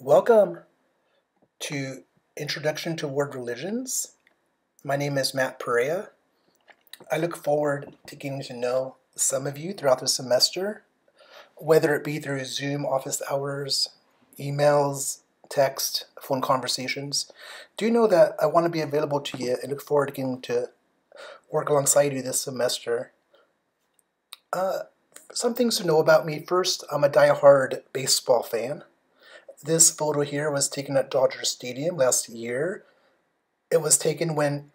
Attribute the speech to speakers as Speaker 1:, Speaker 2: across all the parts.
Speaker 1: Welcome to Introduction to World Religions. My name is Matt Perea. I look forward to getting to know some of you throughout the semester, whether it be through Zoom office hours, emails, text, phone conversations. Do know that I want to be available to you and look forward to getting to work alongside you this semester. Some things to know about me. First, I'm a diehard baseball fan. This photo here was taken at Dodger Stadium last year. It was taken when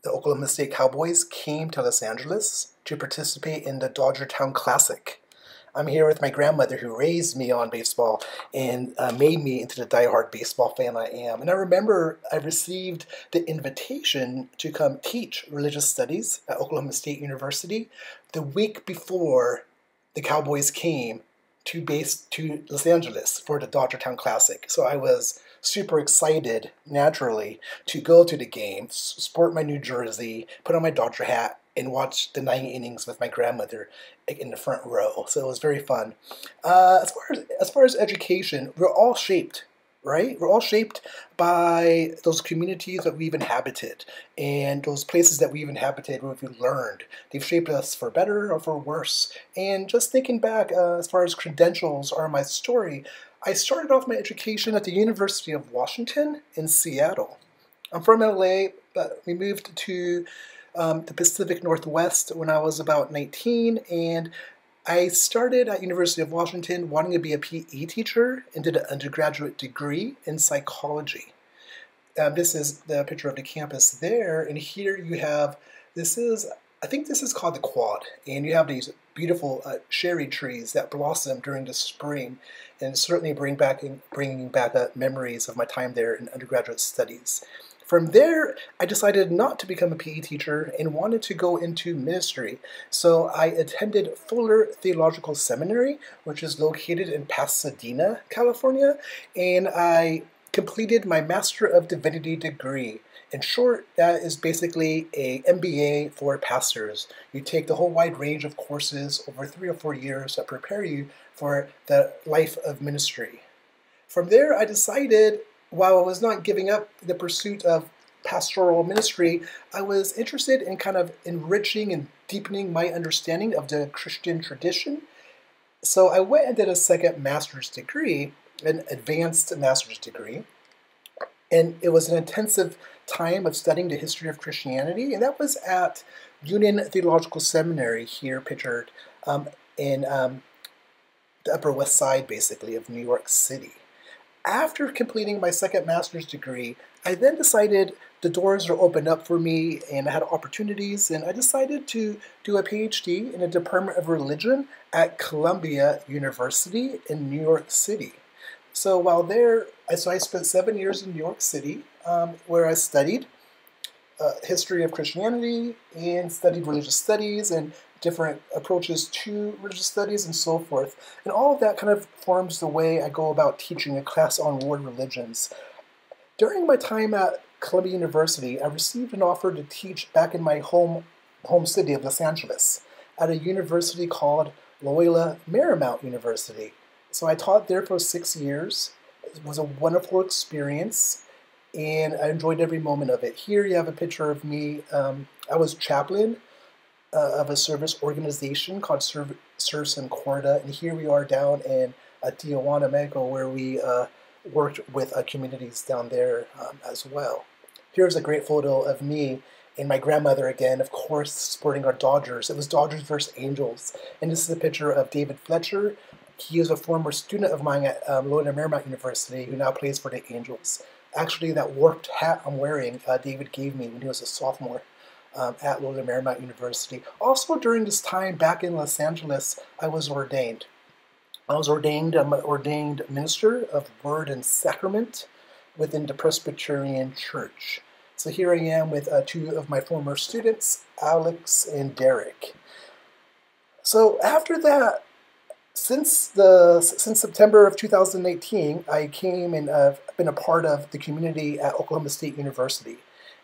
Speaker 1: the Oklahoma State Cowboys came to Los Angeles to participate in the Dodger Town Classic. I'm here with my grandmother who raised me on baseball and made me into the diehard baseball fan I am. And I remember I received the invitation to come teach religious studies at Oklahoma State University the week before the Cowboys came to Los Angeles for the Dodger Town Classic. So I was super excited, naturally, to go to the game, sport my new jersey, put on my Dodger hat, and watch the 9 innings with my grandmother in the front row. So it was very fun. As far as education, we're all shaped, right? We're all shaped by those communities that we've inhabited and those places that we've inhabited where we've learned. They've shaped us for better or for worse. And just thinking back, as far as credentials are my story, I started off my education at the University of Washington in Seattle. I'm from LA, but we moved to the Pacific Northwest when I was about 19, and I started at University of Washington wanting to be a PE teacher and did an undergraduate degree in psychology. This is the picture of the campus there, and here you have, I think this is called the Quad, and you have these beautiful cherry trees that blossom during the spring, and certainly bringing back memories of my time there in undergraduate studies. From there, I decided not to become a PE teacher and wanted to go into ministry. So I attended Fuller Theological Seminary, which is located in Pasadena, California, and I completed my Master of Divinity degree. In short, that is basically a MBA for pastors. You take the whole wide range of courses over 3 or 4 years that prepare you for the life of ministry. From there, I decided, while I was not giving up the pursuit of pastoral ministry, I was interested in kind of enriching and deepening my understanding of the Christian tradition. So I went and did a second master's degree, an advanced master's degree, and it was an intensive time of studying the history of Christianity, and that was at Union Theological Seminary, here pictured in the Upper West Side, basically, of New York City. After completing my second master's degree, I then decided the doors were opened up for me and I had opportunities, and I decided to do a PhD in the Department of Religion at Columbia University in New York City. So while there, I spent 7 years in New York City, where I studied history of Christianity and studied religious studies and different approaches to religious studies and so forth. And all of that kind of forms the way I go about teaching a class on world religions. During my time at Columbia University, I received an offer to teach back in my home city of Los Angeles at a university called Loyola Marymount University. So I taught there for 6 years. It was a wonderful experience, and I enjoyed every moment of it. Here you have a picture of me. I was chaplain of a service organization called Serves in Corda, and here we are down in Tijuana, Mexico, where we worked with communities down there as well. Here's a great photo of me and my grandmother again, of course, sporting our Dodgers. It was Dodgers versus Angels, and this is a picture of David Fletcher. He is a former student of mine at Loyola Marymount University who now plays for the Angels. Actually, that warped hat I'm wearing, David gave me when he was a sophomore at Loyola Marymount University. Also, during this time back in Los Angeles, I was ordained. I'm an ordained minister of Word and Sacrament within the Presbyterian Church. So here I am with 2 of my former students, Alex and Derek. So after that, since September of 2018, I came and I've been a part of the community at Oklahoma State University,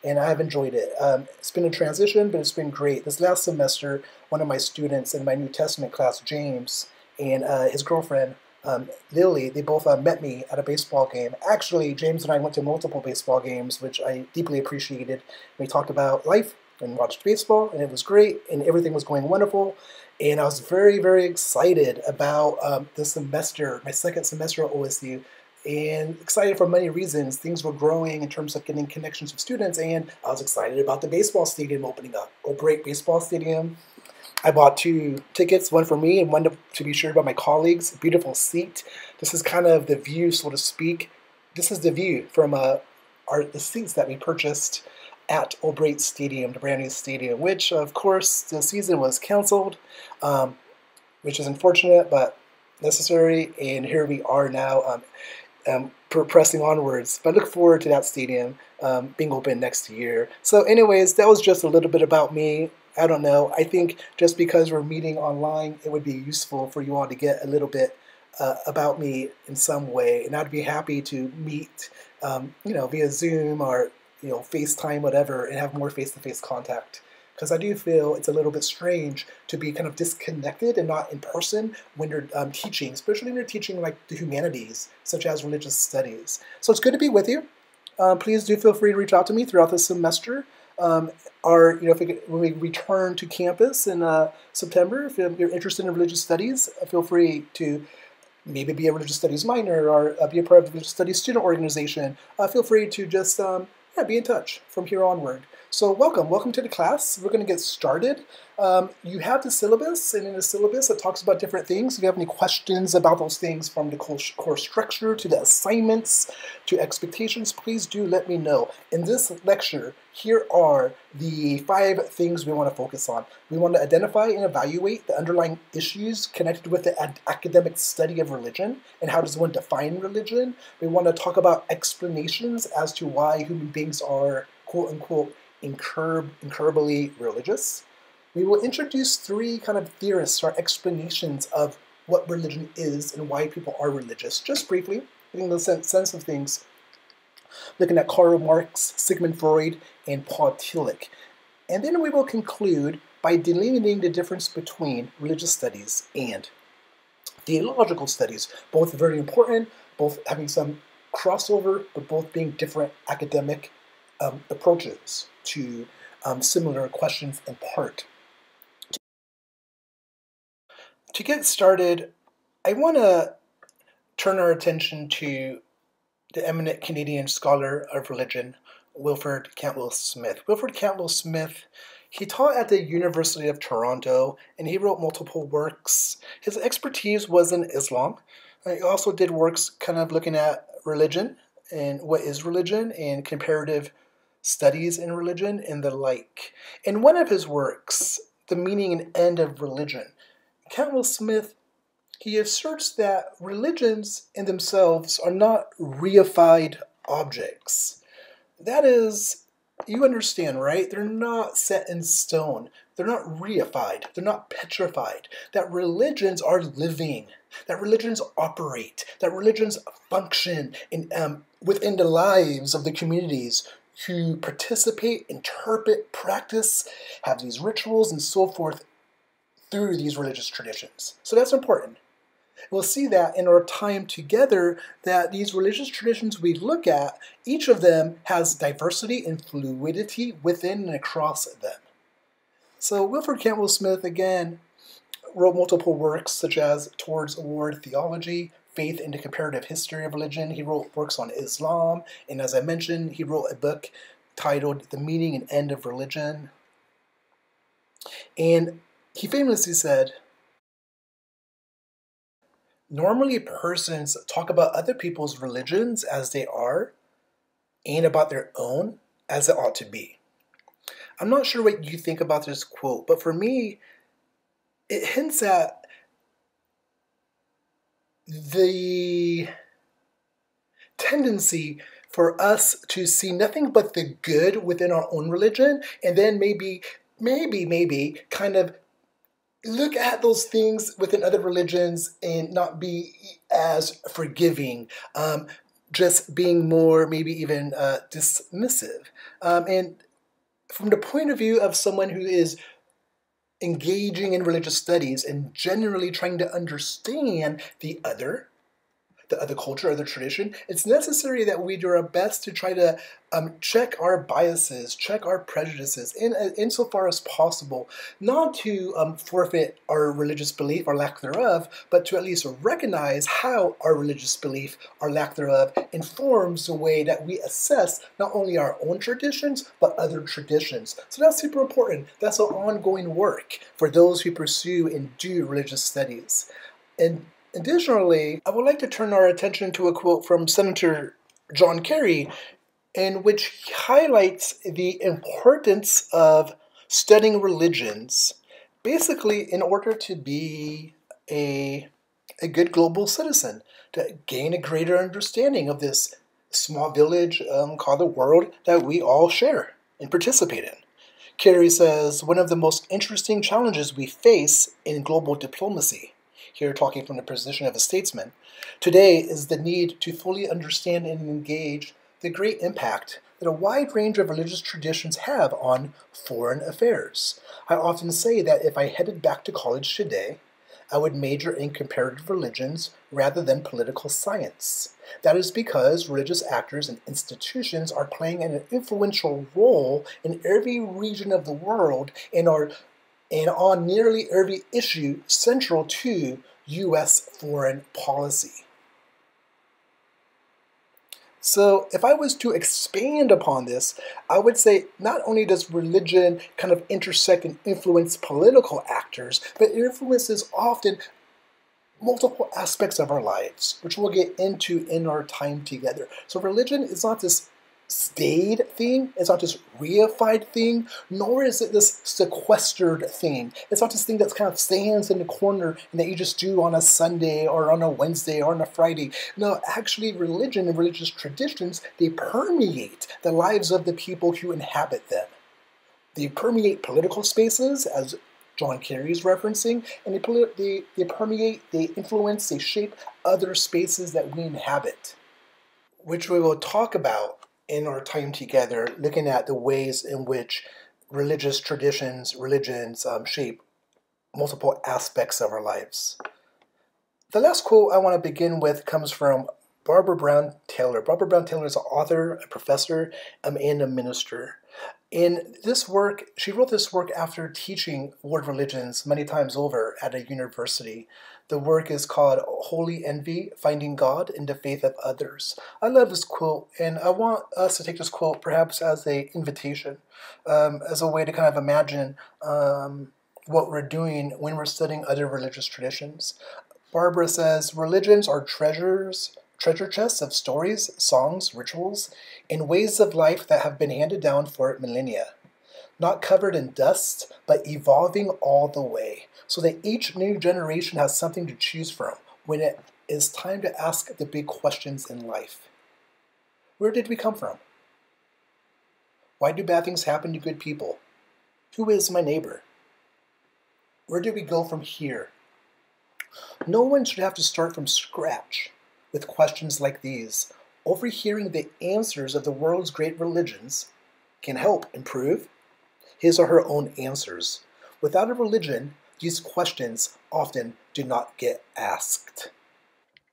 Speaker 1: and I have enjoyed it. It's been a transition, but it's been great. This last semester, one of my students in my New Testament class, James, and his girlfriend, Lily, they both met me at a baseball game. Actually, James and I went to multiple baseball games, which I deeply appreciated. We talked about life and watched baseball, and it was great, and everything was going wonderful. And I was very, very excited about the semester, my second semester at OSU, and excited for many reasons. Things were growing in terms of getting connections with students, and I was excited about the baseball stadium opening up. A great baseball stadium. I bought 2 tickets, one for me and one to be shared by my colleagues. A beautiful seat. This is kind of the view, so to speak. This is the view from the seats that we purchased at Albright Stadium, the brand new stadium, which of course the season was canceled, which is unfortunate but necessary. And here we are now, pressing onwards. But I look forward to that stadium being open next year. So anyways, that was just a little bit about me. I don't know. I think just because we're meeting online, it would be useful for you all to get a little bit about me in some way. And I'd be happy to meet, via Zoom or, FaceTime, whatever, and have more face-to-face contact. Because I do feel it's a little bit strange to be kind of disconnected and not in person when you're teaching, especially when you're teaching like the humanities, such as religious studies. So it's good to be with you. Please do feel free to reach out to me throughout the semester. When we return to campus in September, if you're interested in religious studies, feel free to maybe be a religious studies minor or be a part of the religious studies student organization. Feel free to just be in touch from here onward. So welcome to the class. We're going to get started. You have the syllabus, and in the syllabus it talks about different things. If you have any questions about those things, from the course structure to the assignments to expectations, please do let me know. In this lecture, here are the 5 things we want to focus on. We want to identify and evaluate the underlying issues connected with the academic study of religion and how does one define religion. We want to talk about explanations as to why human beings are quote-unquote incurably religious. We will introduce 3 kind of theorists or explanations of what religion is and why people are religious, just briefly, getting the sense of things, looking at Karl Marx, Sigmund Freud, and Paul Tillich. And then we will conclude by delineating the difference between religious studies and theological studies, both very important, both having some crossover, but both being different academic approaches to similar questions in part. To get started, I want to turn our attention to the eminent Canadian scholar of religion, Wilfred Cantwell Smith. Wilfred Cantwell Smith, he taught at the University of Toronto, and he wrote multiple works. His expertise was in Islam. He also did works kind of looking at religion and what is religion and comparative studies in religion and the like. In one of his works, The Meaning and End of Religion, Cantwell Smith, he asserts that religions in themselves are not reified objects. That is, you understand, right? They're not set in stone. They're not reified. They're not petrified. That religions are living. That religions operate. That religions function within the lives of the communities who participate, interpret, practice, have these rituals and so forth through these religious traditions. So that's important. We'll see that in our time together that these religious traditions we look at, each of them has diversity and fluidity within and across them. So Wilfred Cantwell Smith, again, wrote multiple works such as Towards Award Theology, Faith in the Comparative History of Religion. He wrote works on Islam, and as I mentioned, he wrote a book titled The Meaning and End of Religion. And he famously said, normally persons talk about other people's religions as they are, and about their own as it ought to be. I'm not sure what you think about this quote, but for me, it hints at the tendency for us to see nothing but the good within our own religion, and then maybe kind of look at those things within other religions and not be as forgiving, just being more maybe even dismissive. And from the point of view of someone who is engaging in religious studies and generally trying to understand the other, the other culture, other tradition, it's necessary that we do our best to try to check our biases, check our prejudices, insofar as possible, not to forfeit our religious belief or lack thereof, but to at least recognize how our religious belief or lack thereof informs the way that we assess not only our own traditions, but other traditions. So that's super important. That's an ongoing work for those who pursue and do religious studies. And additionally, I would like to turn our attention to a quote from Senator John Kerry, in which he highlights the importance of studying religions, basically in order to be a good global citizen, to gain a greater understanding of this small village called the world that we all share and participate in. Kerry says, one of the most interesting challenges we face in global diplomacy, here talking from the position of a statesman, today is the need to fully understand and engage the great impact that a wide range of religious traditions have on foreign affairs. I often say that if I headed back to college today, I would major in comparative religions rather than political science. That is because religious actors and institutions are playing an influential role in every region of the world and on nearly every issue central to U.S. foreign policy. So if I was to expand upon this, I would say not only does religion kind of intersect and influence political actors, but it influences often multiple aspects of our lives, which we'll get into in our time together. So religion is not this staid thing, it's not this reified thing, nor is it this sequestered thing. It's not this thing that kind of stands in the corner and that you just do on a Sunday or on a Wednesday or on a Friday. No, actually religion and religious traditions, they permeate the lives of the people who inhabit them. They permeate political spaces, as John Kerry is referencing, and they permeate, they influence, they shape other spaces that we inhabit, which we will talk about in our time together, looking at the ways in which religious traditions, religions shape multiple aspects of our lives. The last quote I want to begin with comes from Barbara Brown Taylor. Barbara Brown Taylor is an author, a professor, and a minister. In this work, she wrote this work after teaching world religions many times over at a university. The work is called Holy Envy, Finding God in the Faith of Others. I love this quote, and I want us to take this quote perhaps as an invitation, as a way to kind of imagine what we're doing when we're studying other religious traditions. Barbara says, religions are treasure chests of stories, songs, rituals, and ways of life that have been handed down for millennia. Not covered in dust, but evolving all the way, so that each new generation has something to choose from when it is time to ask the big questions in life. Where did we come from? Why do bad things happen to good people? Who is my neighbor? Where do we go from here? No one should have to start from scratch with questions like these. Overhearing the answers of the world's great religions can help improve his or her own answers. Without a religion, these questions often do not get asked.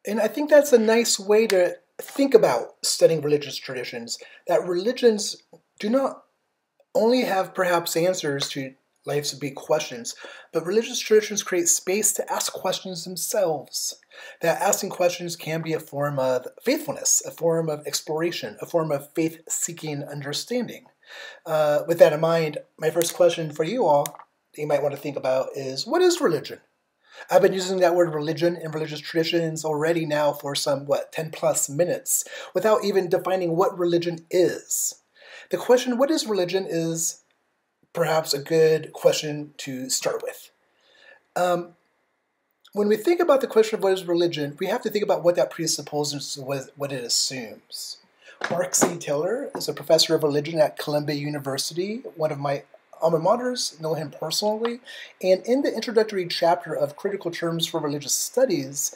Speaker 1: And I think that's a nice way to think about studying religious traditions, that religions do not only have perhaps answers to life's big questions, but religious traditions create space to ask questions themselves. That asking questions can be a form of faithfulness, a form of exploration, a form of faith-seeking understanding. With that in mind, my first question for you all that you might want to think about is, what is religion? I've been using that word religion and religious traditions already now for some, 10 plus minutes, without even defining what religion is. The question, what is religion, is perhaps a good question to start with. When we think about the question of what is religion, we have to think about what that presupposes, what it assumes. Mark C. Taylor is a professor of religion at Columbia University, one of my alma maters, know him personally, and in the introductory chapter of Critical Terms for Religious Studies,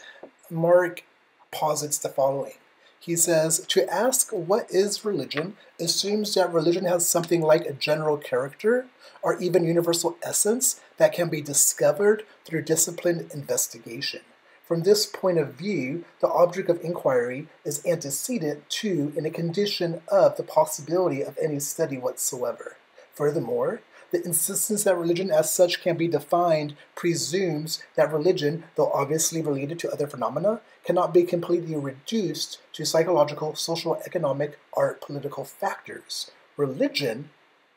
Speaker 1: Mark posits the following. He says, to ask what is religion assumes that religion has something like a general character or even universal essence that can be discovered through disciplined investigation. From this point of view, the object of inquiry is antecedent to and a condition of the possibility of any study whatsoever. Furthermore, the insistence that religion as such can be defined presumes that religion, though obviously related to other phenomena, cannot be completely reduced to psychological, social, economic, art, political factors. Religion,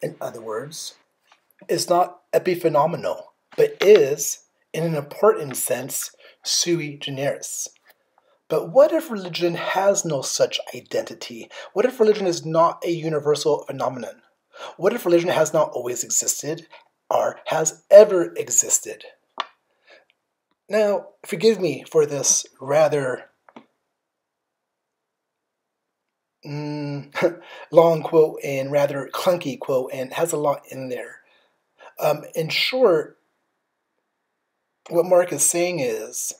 Speaker 1: in other words, is not epiphenomenal, but is, in an important sense, sui generis. But what if religion has no such identity? What if religion is not a universal phenomenon? What if religion has not always existed or has ever existed? Now, forgive me for this rather long quote and rather clunky quote, and has a lot in there. In short, what Mark is saying is,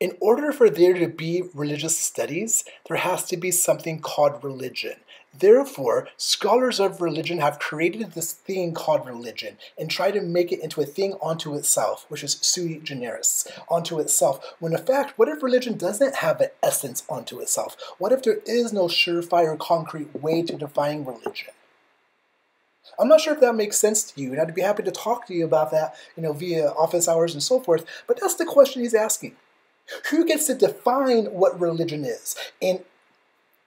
Speaker 1: in order for there to be religious studies, there has to be something called religion. Therefore, scholars of religion have created this thing called religion and try to make it into a thing unto itself, which is sui generis, unto itself. When in fact, what if religion doesn't have an essence unto itself? What if there is no surefire, concrete way to define religion? I'm not sure if that makes sense to you, and I'd be happy to talk to you about that, via office hours and so forth, but that's the question he's asking. Who gets to define what religion is? And,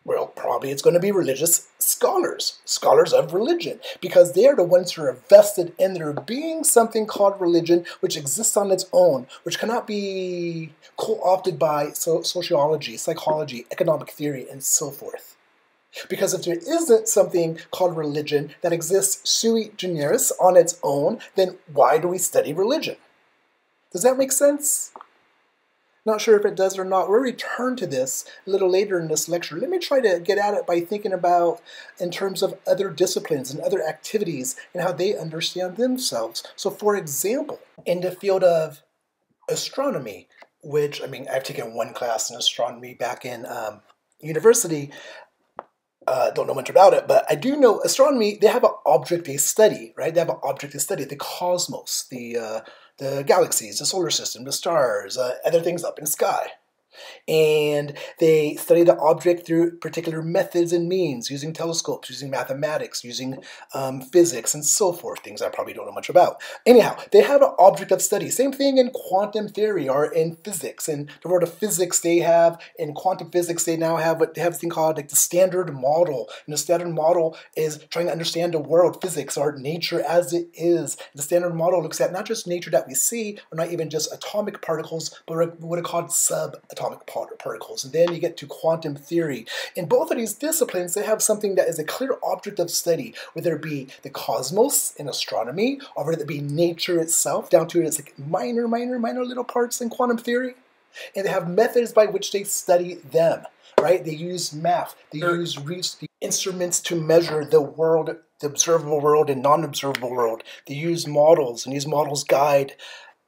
Speaker 1: well, probably it's going to be religious scholars of religion, because they are the ones who are vested in there being something called religion, which exists on its own, which cannot be co-opted by sociology, psychology, economic theory, and so forth. Because if there isn't something called religion that exists sui generis on its own, then why do we study religion? Does that make sense? Not sure if it does or not. We'll return to this a little later in this lecture. Let me try to get at it by thinking about in terms of other disciplines and other activities and how they understand themselves. So for example, in the field of astronomy, which, I've taken one class in astronomy back in university. Don't know much about it, but I do know astronomy, they have an object they study, right? They have an object they study, the cosmos, the galaxies, the solar system, the stars, other things up in the sky. And they study the object through particular methods and means, using telescopes, using mathematics, using physics, and so forth, things I probably don't know much about. Anyhow, they have an object of study. Same thing in quantum theory or in physics. In the world of physics, in quantum physics, they have a thing called like the standard model. And the standard model is trying to understand the world, physics, or nature as it is. The standard model looks at not just nature that we see, or not even just atomic particles, but what are called subatomic particles. And then you get to quantum theory. In both of these disciplines, they have something that is a clear object of study, whether it be the cosmos in astronomy, or whether it be nature itself, down to its like minor little parts in quantum theory. And they have methods by which they study them, right? They use math, they use the instruments to measure the world, the observable world and non-observable world. They use models, and these models guide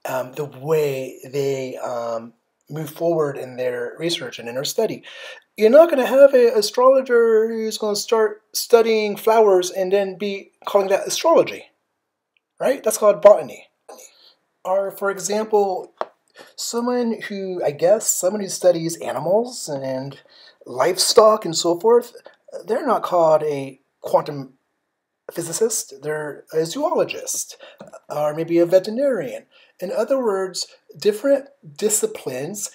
Speaker 1: the way they move forward in their research and in their study. You're not going to have an astrologer who's going to start studying flowers and then be calling that astrology, right? That's called botany. Or, for example, someone who studies animals and livestock and so forth, they're not called a quantum physicist, they're a zoologist, or maybe a veterinarian. In other words, different disciplines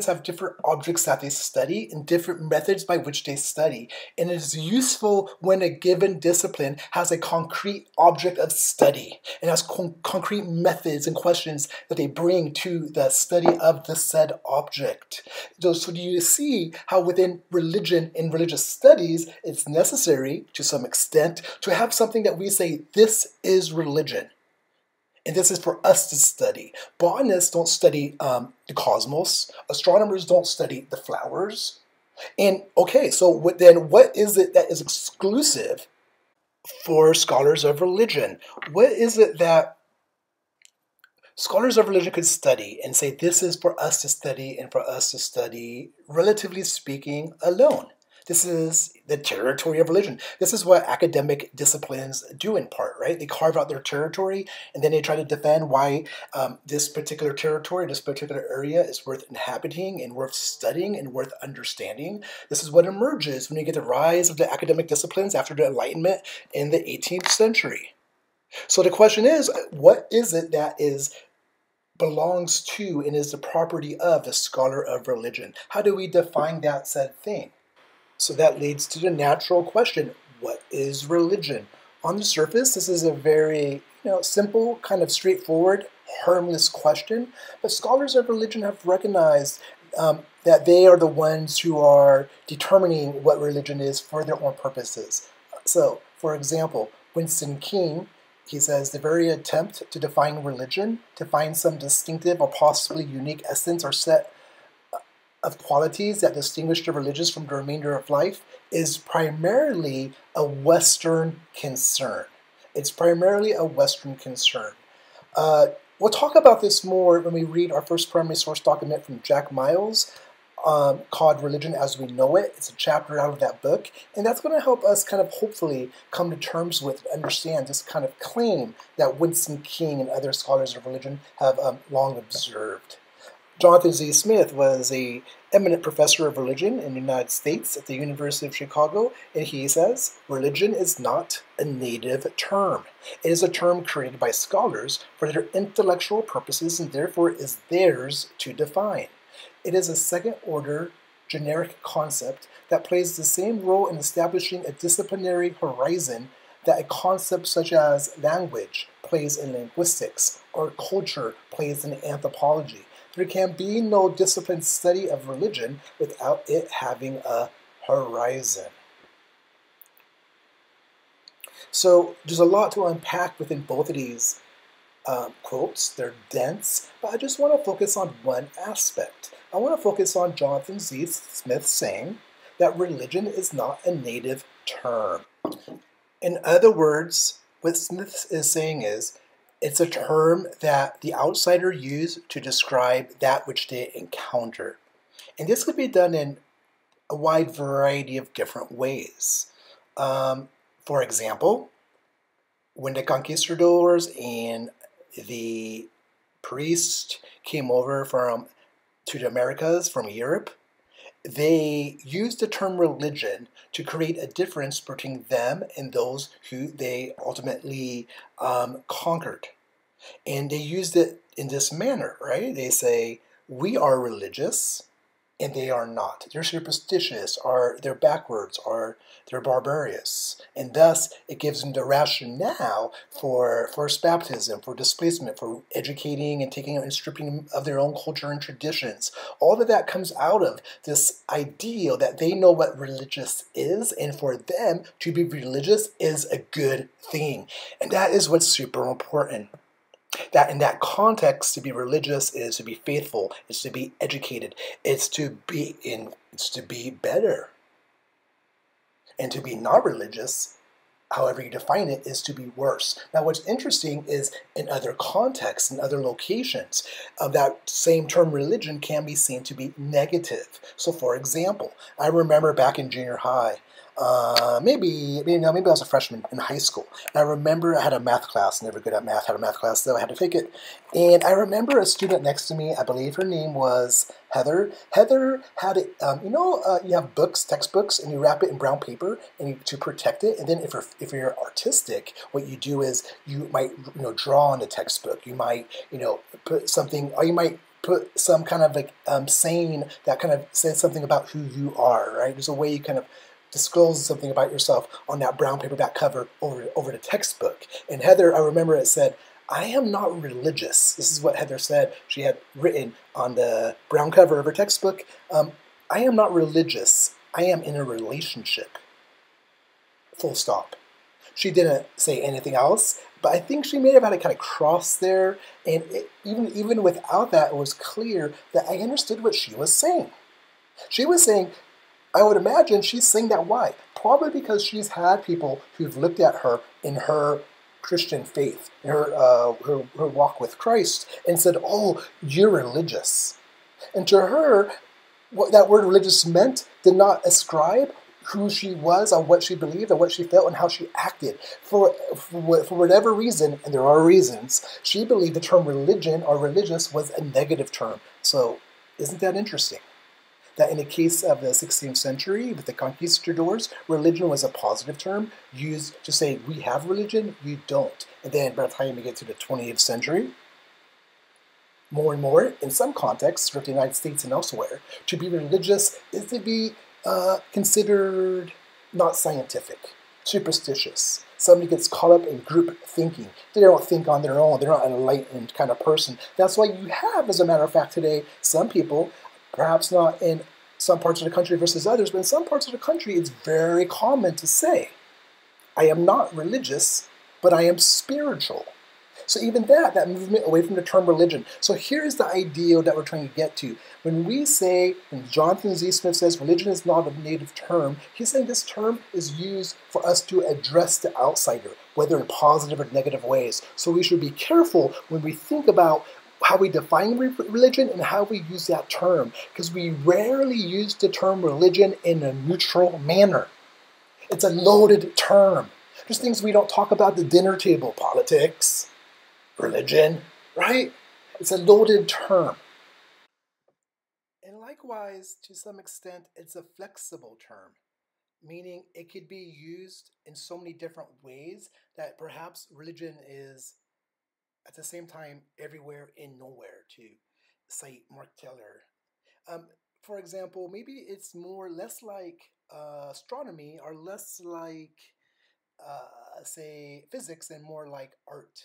Speaker 1: have different objects that they study and different methods by which they study. And it is useful when a given discipline has a concrete object of study and has concrete methods and questions that they bring to the study of the said object. So you see how within religion and religious studies, it's necessary to some extent to have something that we say, this is religion. And this is for us to study. Botanists don't study the cosmos. Astronomers don't study the flowers. And okay, so what is it that is exclusive for scholars of religion? What is it that scholars of religion could study and say this is for us to study and for us to study, relatively speaking, alone? This is the territory of religion. This is what academic disciplines do in part, right? They carve out their territory and then they try to defend why this particular territory, this particular area is worth inhabiting and worth studying and worth understanding. This is what emerges when you get the rise of the academic disciplines after the Enlightenment in the 18th century. So the question is, what is it that belongs to and is the property of the scholar of religion? How do we define that said thing? So that leads to the natural question, what is religion? On the surface, this is a very simple, kind of straightforward, harmless question, but scholars of religion have recognized that they are the ones who are determining what religion is for their own purposes. So, for example, Winston King, he says, the very attempt to define religion, to find some distinctive or possibly unique essence or set of qualities that distinguish the religious from the remainder of life is primarily a Western concern. It's primarily a Western concern. We'll talk about this more when we read our first primary source document from Jack Miles called Religion as We Know It. It's a chapter out of that book, and that's going to help us kind of hopefully come to terms with and understand this kind of claim that Winston King and other scholars of religion have long observed. Jonathan Z. Smith was an eminent professor of religion in the United States at the University of Chicago, and he says, religion is not a native term. It is a term created by scholars for their intellectual purposes and therefore is theirs to define. It is a second-order generic concept that plays the same role in establishing a disciplinary horizon that a concept such as language plays in linguistics or culture plays in anthropology. There can be no disciplined study of religion without it having a horizon. So there's a lot to unpack within both of these quotes. They're dense, but I just want to focus on one aspect. I want to focus on Jonathan Z. Smith saying that religion is not a native term. In other words, what Smith is saying is, it's a term that the outsider used to describe that which they encounter. And this could be done in a wide variety of different ways. For example, when the conquistadors and the priests came over to the Americas from Europe, they used the term religion to create a difference between them and those who they ultimately conquered. And they used it in this manner, right? They say, we are religious, and they are not. They're superstitious, or they're backwards, or they're barbarous. And thus, it gives them the rationale for first baptism, for displacement, for educating and taking and stripping them of their own culture and traditions. All of that comes out of this ideal that they know what religious is, and for them to be religious is a good thing. And that is what's super important. That in that context, to be religious is to be faithful, it's to be educated, it's to be better. And to be not religious, however you define it, is to be worse. Now what's interesting is in other contexts, in other locations, that same term religion can be seen to be negative. So for example, I remember back in junior high, maybe I was a freshman in high school. And I remember I had a math class, never good at math, had a math class though, I had to take it. And I remember a student next to me, I believe her name was Heather. Heather had it, you have books, textbooks, and you wrap it in brown paper to protect it. And then if you're artistic, what you do is you might, draw on the textbook. You might, put something, or you might put some kind of like saying that kind of says something about who you are, right? There's a way you kind of disclose something about yourself on that brown paperback cover over the textbook. And Heather, I remember it said, I am not religious. This is what Heather said. She had written on the brown cover of her textbook, I am not religious. I am in a relationship. Full stop. She didn't say anything else, but I think she may have had a kind of cross there. And even without that, it was clear that I understood what she was saying. She was saying, I would imagine she's saying that why? Probably because she's had people who've looked at her in her Christian faith, in her walk with Christ, and said, oh, you're religious. And to her, what that word religious meant did not ascribe who she was, on what she believed, on what she felt, and how she acted. For whatever reason, and there are reasons, she believed the term religion or religious was a negative term. So isn't that interesting? That in the case of the 16th century with the conquistadors, religion was a positive term used to say we have religion, you don't. And then by the time we get to the 20th century, more and more, in some contexts, throughout the United States and elsewhere, to be religious is to be considered not scientific, superstitious. Somebody gets caught up in group thinking. They don't think on their own. They're not an enlightened kind of person. That's why you have, as a matter of fact, today, some people, perhaps not in some parts of the country versus others, but in some parts of the country, it's very common to say, I am not religious, but I am spiritual. So even that movement away from the term religion. So here's the ideal that we're trying to get to. When we say, when Jonathan Z. Smith says religion is not a native term, he's saying this term is used for us to address the outsider, whether in positive or negative ways. So we should be careful when we think about how we define religion and how we use that term, because we rarely use the term religion in a neutral manner. It's a loaded term. There's things we don't talk about at the dinner table, politics, religion, right? It's a loaded term. And likewise, to some extent, it's a flexible term, meaning it could be used in so many different ways that perhaps religion is at the same time everywhere and nowhere, to cite Mark Taylor. For example, maybe it's less like astronomy or less like, say, physics and more like art.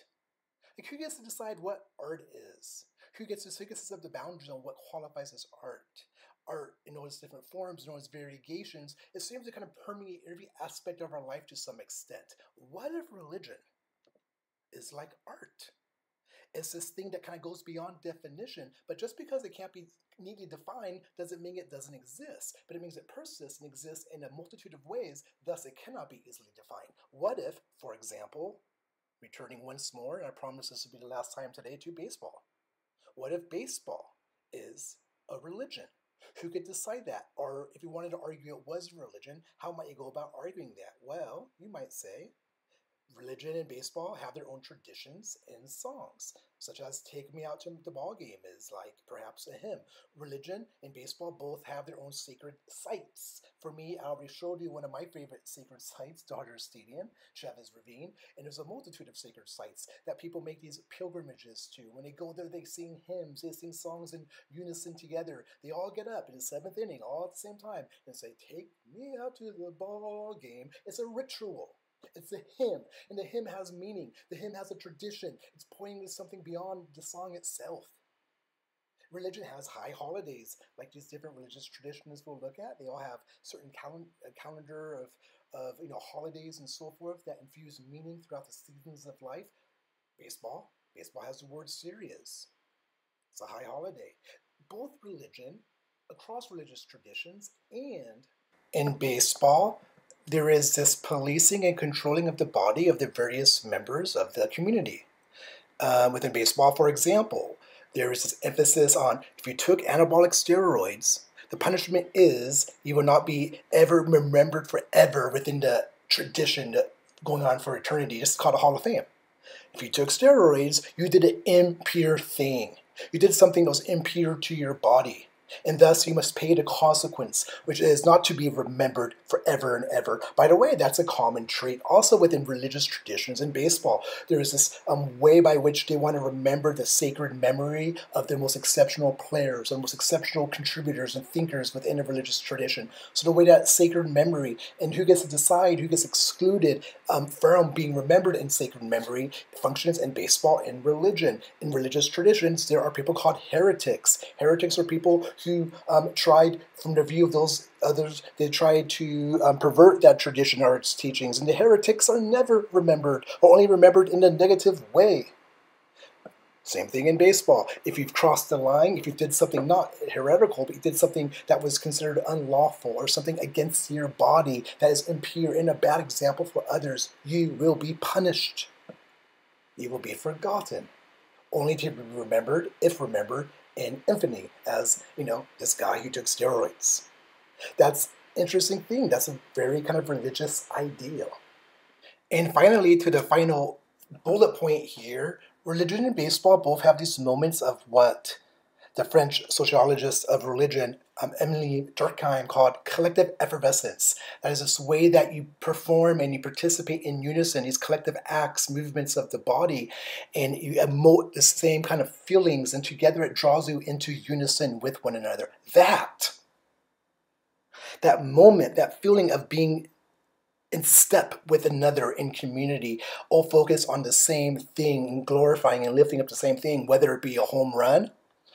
Speaker 1: Like, who gets to decide what art is? Who gets to set the boundaries on what qualifies as art? Art, in all its different forms, in all its variegations, it seems to kind of permeate every aspect of our life to some extent. What if religion is like art? It's this thing that kind of goes beyond definition, but just because it can't be neatly defined doesn't mean it doesn't exist, but it means it persists and exists in a multitude of ways, thus it cannot be easily defined. What if, for example, returning once more, and I promise this will be the last time today, to baseball. What if baseball is a religion? Who could decide that? Or if you wanted to argue it was a religion, how might you go about arguing that? Well, you might say, religion and baseball have their own traditions and songs, such as Take Me Out to the Ball Game is like perhaps a hymn. Religion and baseball both have their own sacred sites. For me, I already showed you one of my favorite sacred sites, Dodger Stadium, Chavez Ravine, and there's a multitude of sacred sites that people make these pilgrimages to. When they go there, they sing hymns, they sing songs in unison together. They all get up in the seventh inning all at the same time and say, Take me out to the ball game. It's a ritual. It's a hymn, and the hymn has meaning. The hymn has a tradition. It's pointing to something beyond the song itself. Religion has high holidays, like these different religious traditions we'll look at. They all have certain calendar of holidays and so forth that infuse meaning throughout the seasons of life. Baseball has the word serious. It's a high holiday. Both religion, across religious traditions, and in baseball, there is this policing and controlling of the body of the various members of the community. Within baseball, for example, there is this emphasis on if you took anabolic steroids, the punishment is you will not be ever remembered forever within the tradition going on for eternity. It's called a Hall of Fame. If you took steroids, you did an impure thing. You did something that was impure to your body. And thus you must pay the consequence, which is not to be remembered forever and ever. By the way, that's a common trait also within religious traditions in baseball. There is this way by which they want to remember the sacred memory of their most exceptional players, the most exceptional contributors and thinkers within a religious tradition. So the way that sacred memory and who gets to decide, who gets excluded from being remembered in sacred memory functions in baseball and religion. In religious traditions, there are people called heretics. Heretics are people who tried, from the view of those others, they tried to pervert that tradition or its teachings. And the heretics are never remembered, or only remembered in a negative way. Same thing in baseball. If you've crossed the line, if you did something not heretical, but you did something that was considered unlawful or something against your body that is impure and a bad example for others, you will be punished. You will be forgotten, only to be remembered, if remembered, in infamy as, this guy who took steroids. That's interesting thing. That's a very kind of religious ideal. And finally, to the final bullet point here, religion and baseball both have these moments of what the French sociologist of religion, Emily Durkheim, called collective effervescence. That is this way that you perform and you participate in unison, these collective acts, movements of the body, and you emote the same kind of feelings, and together it draws you into unison with one another. That moment, that feeling of being in step with another in community, all focused on the same thing, glorifying and lifting up the same thing, whether it be a home run,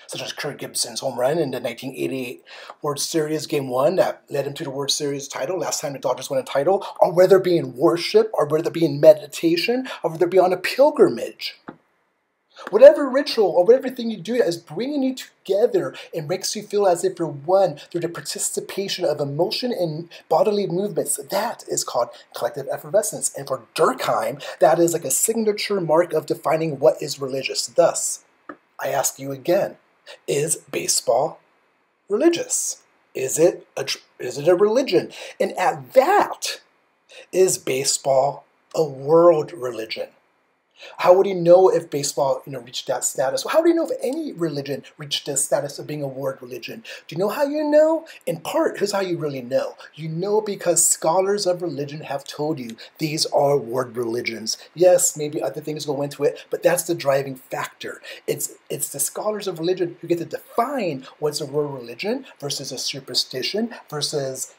Speaker 1: such as Kirk Gibson's home run in the 1988 World Series Game 1 that led him to the World Series title, last time the Dodgers won a title, or whether it be in worship, or whether it be in meditation, or whether it be on a pilgrimage. Whatever ritual or whatever thing you do that is bringing you together and makes you feel as if you're one through the participation of emotion and bodily movements, that is called collective effervescence. And for Durkheim, that is like a signature mark of defining what is religious. Thus, I ask you again, is baseball religious? Is it a religion? And at that, is baseball a world religion? How would you know if baseball, reached that status? Well, how do you know if any religion reached the status of being a world religion? Do you know how you know? In part, here's how you really know. You know because scholars of religion have told you these are world religions. Yes, maybe other things go into it, but that's the driving factor. It's the scholars of religion who get to define what's a world religion versus a superstition versus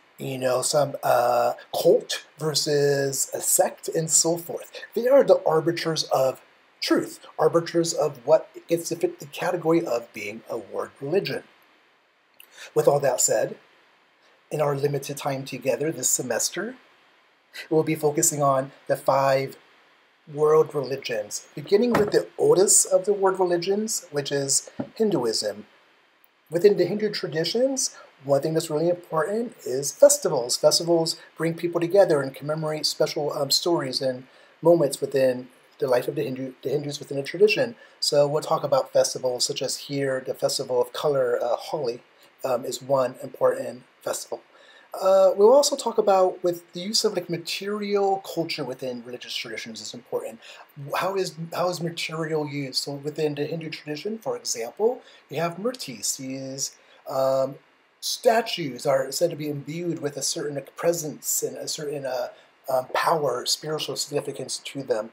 Speaker 1: some cult versus a sect and so forth. They are the arbiters of truth, arbiters of what gets to fit the category of being a world religion. With all that said, in our limited time together this semester, we'll be focusing on the 5 world religions, beginning with the oldest of the world religions, which is Hinduism. Within the Hindu traditions, one thing that's really important is festivals. Festivals bring people together and commemorate special stories and moments within the life of the Hindus within a tradition. So we'll talk about festivals such as here, the festival of color, Holi, is one important festival. We'll also talk about with the use of material culture within religious traditions is important. How is material used? So within the Hindu tradition, for example, you have murtis. These statues are said to be imbued with a certain presence and a certain power, spiritual significance to them.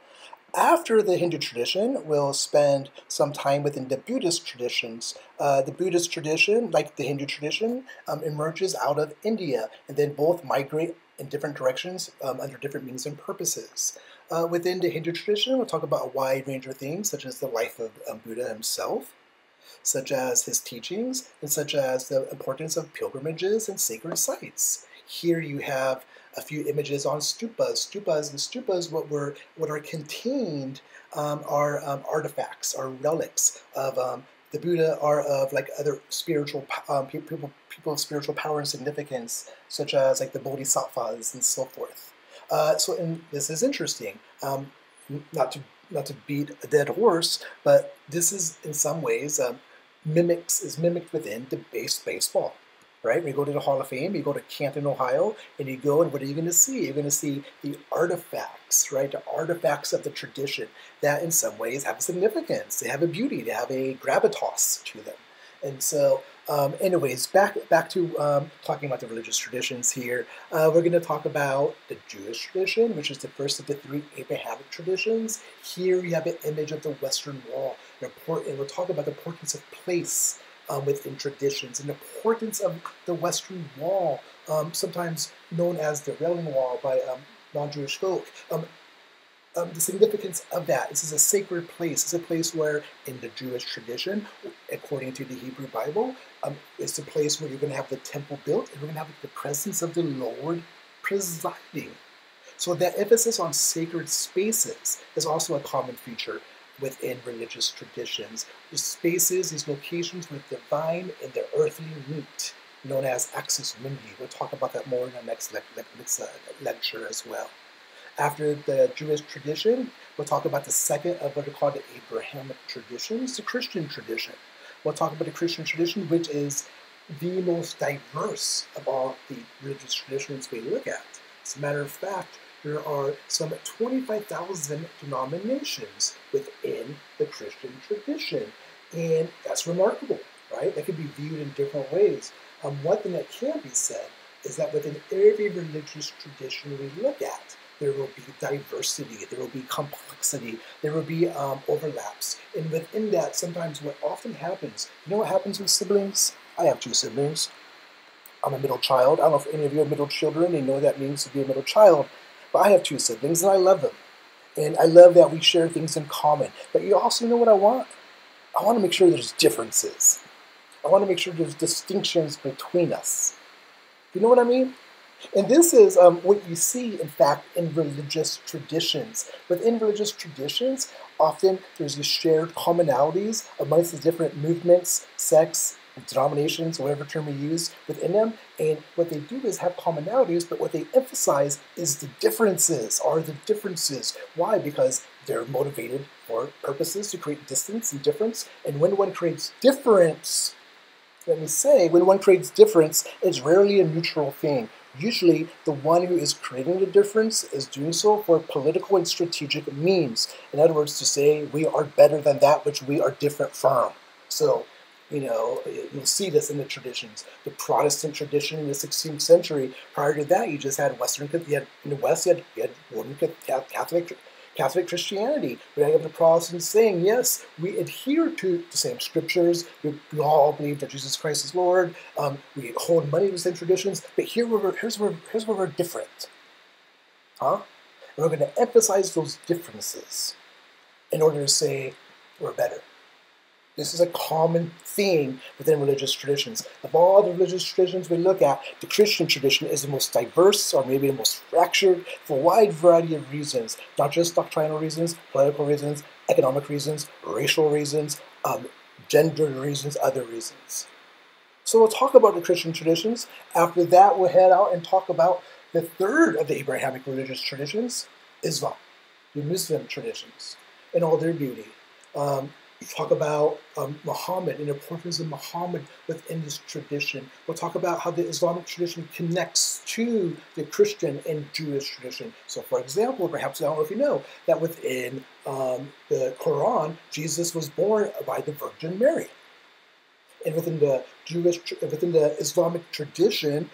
Speaker 1: After the Hindu tradition, we'll spend some time within the Buddhist traditions. The Buddhist tradition, like the Hindu tradition, emerges out of India, and then both migrate in different directions under different means and purposes. Within the Hindu tradition, we'll talk about a wide range of things, such as the life of Buddha himself, such as his teachings, and such as the importance of pilgrimages and sacred sites. Here you have a few images on stupas. Stupas, what are contained are artifacts, are relics of the Buddha, are of other spiritual people of spiritual power and significance, such as the bodhisattvas and so forth. This is interesting. Not to beat a dead horse, but this is in some ways mimicked within the baseball. Right? When you go to the Hall of Fame, you go to Canton, Ohio, and you go, and what are you going to see? You're going to see the artifacts, right? The artifacts of the tradition that in some ways have a significance. They have a beauty. They have a gravitas to them. And so, anyways, back to talking about the religious traditions here. We're going to talk about the Jewish tradition, which is the first of the 3 Abrahamic traditions. Here you have an image of the Western Wall. And we'll talk about the importance of place within traditions, and the importance of the Western Wall, sometimes known as the Wailing Wall by non-Jewish folk. The significance of that. This is a sacred place. It's a place where, in the Jewish tradition, according to the Hebrew Bible, it's a place where you're going to have the temple built, and we're going to have the presence of the Lord presiding. So that emphasis on sacred spaces is also a common feature within religious traditions. The spaces, these locations where the divine and the earthly meet, known as axis mundi. We'll talk about that more in our next lecture as well. After the Jewish tradition, we'll talk about the second of what are called the Abrahamic traditions, the Christian tradition. We'll talk about the Christian tradition, which is the most diverse of all the religious traditions we look at. As a matter of fact, there are some 25,000 denominations within the Christian tradition, and that's remarkable, right? That could be viewed in different ways. One thing that can be said is that within every religious tradition we look at, there will be diversity, there will be complexity, there will be overlaps. And within that, sometimes what often happens, you know what happens with siblings? I have 2 siblings. I'm a middle child. I don't know if any of you are middle children and know what that means to be a middle child, but I have 2 siblings and I love them. And I love that we share things in common. But you also know what I want? I want to make sure there's differences. I want to make sure there's distinctions between us. You know what I mean? And this is what you see, in fact, in religious traditions. Within religious traditions, often there's these shared commonalities amongst the different movements, sects, denominations, whatever term we use within them. And what they do is have commonalities, but what they emphasize is the differences, Why? Because they're motivated for purposes to create distance and difference. And when one creates difference, when one creates difference, it's rarely a neutral thing. Usually, the one who is creating the difference is doing so for political and strategic means. In other words, to say we are better than that which we are different from. So, you'll see this in the traditions. The Protestant tradition in the 16th century. Prior to that, you just had in the West, you had Roman Catholic Christianity. We have the Protestants saying, yes, we adhere to the same scriptures. We all believe that Jesus Christ is Lord. We hold many of the same traditions. But here's where we're different. And we're going to emphasize those differences in order to say we're better. This is a common theme within religious traditions. Of all the religious traditions we look at, the Christian tradition is the most diverse, or maybe the most fractured, for a wide variety of reasons. Not just doctrinal reasons, political reasons, economic reasons, racial reasons, gender reasons, other reasons. So we'll talk about the Christian traditions. After that, we'll head out and talk about the third of the Abrahamic religious traditions, Islam, the Muslim traditions, in all their beauty. Talk about Muhammad and the importance of Muhammad within this tradition. We'll talk about how the Islamic tradition connects to the Christian and Jewish tradition. So, for example, perhaps I don't know if you know that within the Quran, Jesus was born by the Virgin Mary. And within the Islamic tradition,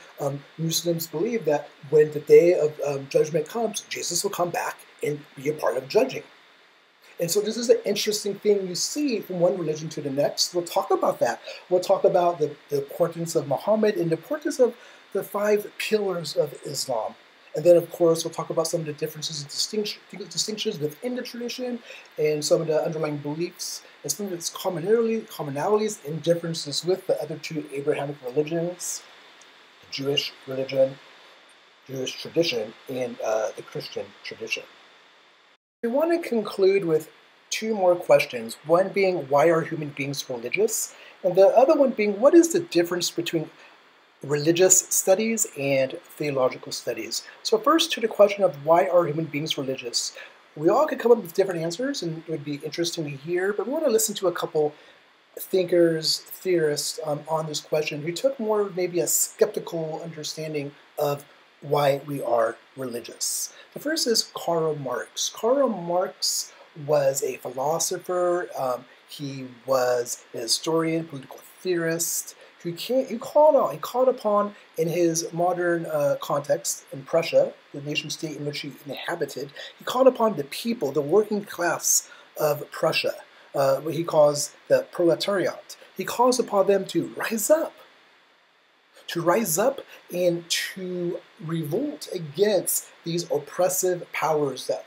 Speaker 1: Muslims believe that when the day of judgment comes, Jesus will come back and be a part of judging. And so this is an interesting thing you see from one religion to the next. We'll talk about that. We'll talk about the importance of Muhammad and the importance of the 5 pillars of Islam. And then, of course, we'll talk about some of the differences and distinctions within the tradition and some of the underlying beliefs and some of its commonalities and differences with the other 2 Abrahamic religions, the Jewish religion, Jewish tradition, and the Christian tradition. We want to conclude with 2 more questions, one being, why are human beings religious? And the other one being, what is the difference between religious studies and theological studies? So first, to the question of why are human beings religious? We all could come up with different answers, and it would be interesting to hear, but we want to listen to a couple thinkers, theorists on this question who took more maybe a skeptical understanding of why we are religious. The first is Karl Marx. Karl Marx was a philosopher. He was a historian, political theorist, who called upon, in his modern context in Prussia, the nation state in which he inhabited, he called upon the people, the working class of Prussia, what he calls the proletariat. He calls upon them to rise up and to revolt against these oppressive powers that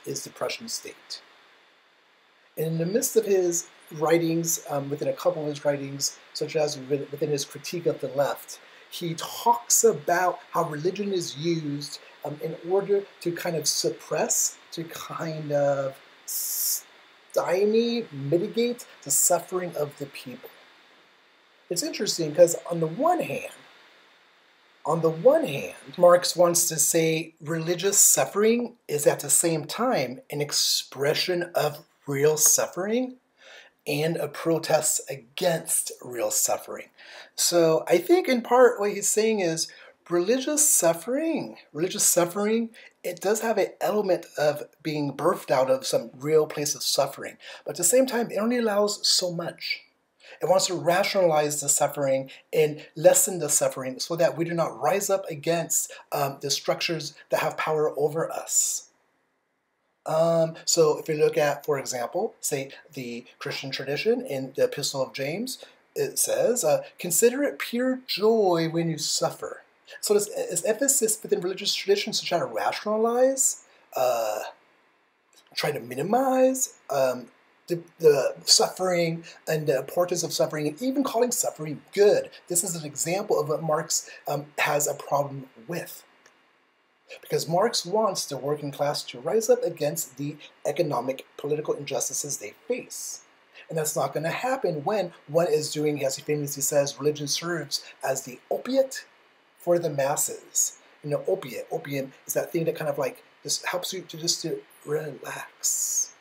Speaker 1: is the Prussian state. And in the midst of his writings, within a couple of his writings, such as within his critique of the left, he talks about how religion is used in order to kind of suppress, to kind of stymie, mitigate the suffering of the people. It's interesting because on the one hand, Marx wants to say religious suffering is at the same time an expression of real suffering and a protest against real suffering. So I think in part what he's saying is Religious suffering, it does have an element of being birthed out of some real place of suffering. But at the same time, it only allows so much. It wants to rationalize the suffering and lessen the suffering so that we do not rise up against the structures that have power over us. So if you look at, for example, say the Christian tradition in the Epistle of James, it says, consider it pure joy when you suffer. So there's emphasis within religious traditions to try to rationalize, try to minimize the suffering and the importance of suffering, and even calling suffering good. This is an example of what Marx has a problem with. Because Marx wants the working class to rise up against the economic, political injustices they face. And that's not going to happen when one is doing, as he famously says, religion serves as the opiate for the masses. You know, opium is that thing that kind of like just helps you to relax.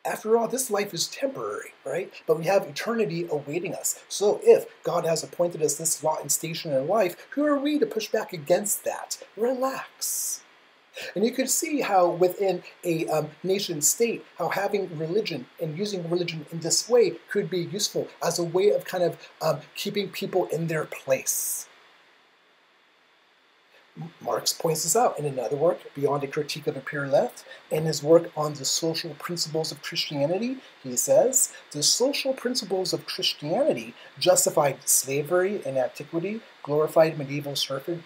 Speaker 1: After all, this life is temporary, right? But we have eternity awaiting us. So if God has appointed us this lot and station in life, who are we to push back against that? Relax. And you could see how within a nation state, how having religion and using religion in this way could be useful as a way of kind of keeping people in their place. Marx points this out in another work, Beyond a Critique of the Pure Left. In his work on the social principles of Christianity, he says, the social principles of Christianity justified slavery in antiquity, glorified medieval serfdom,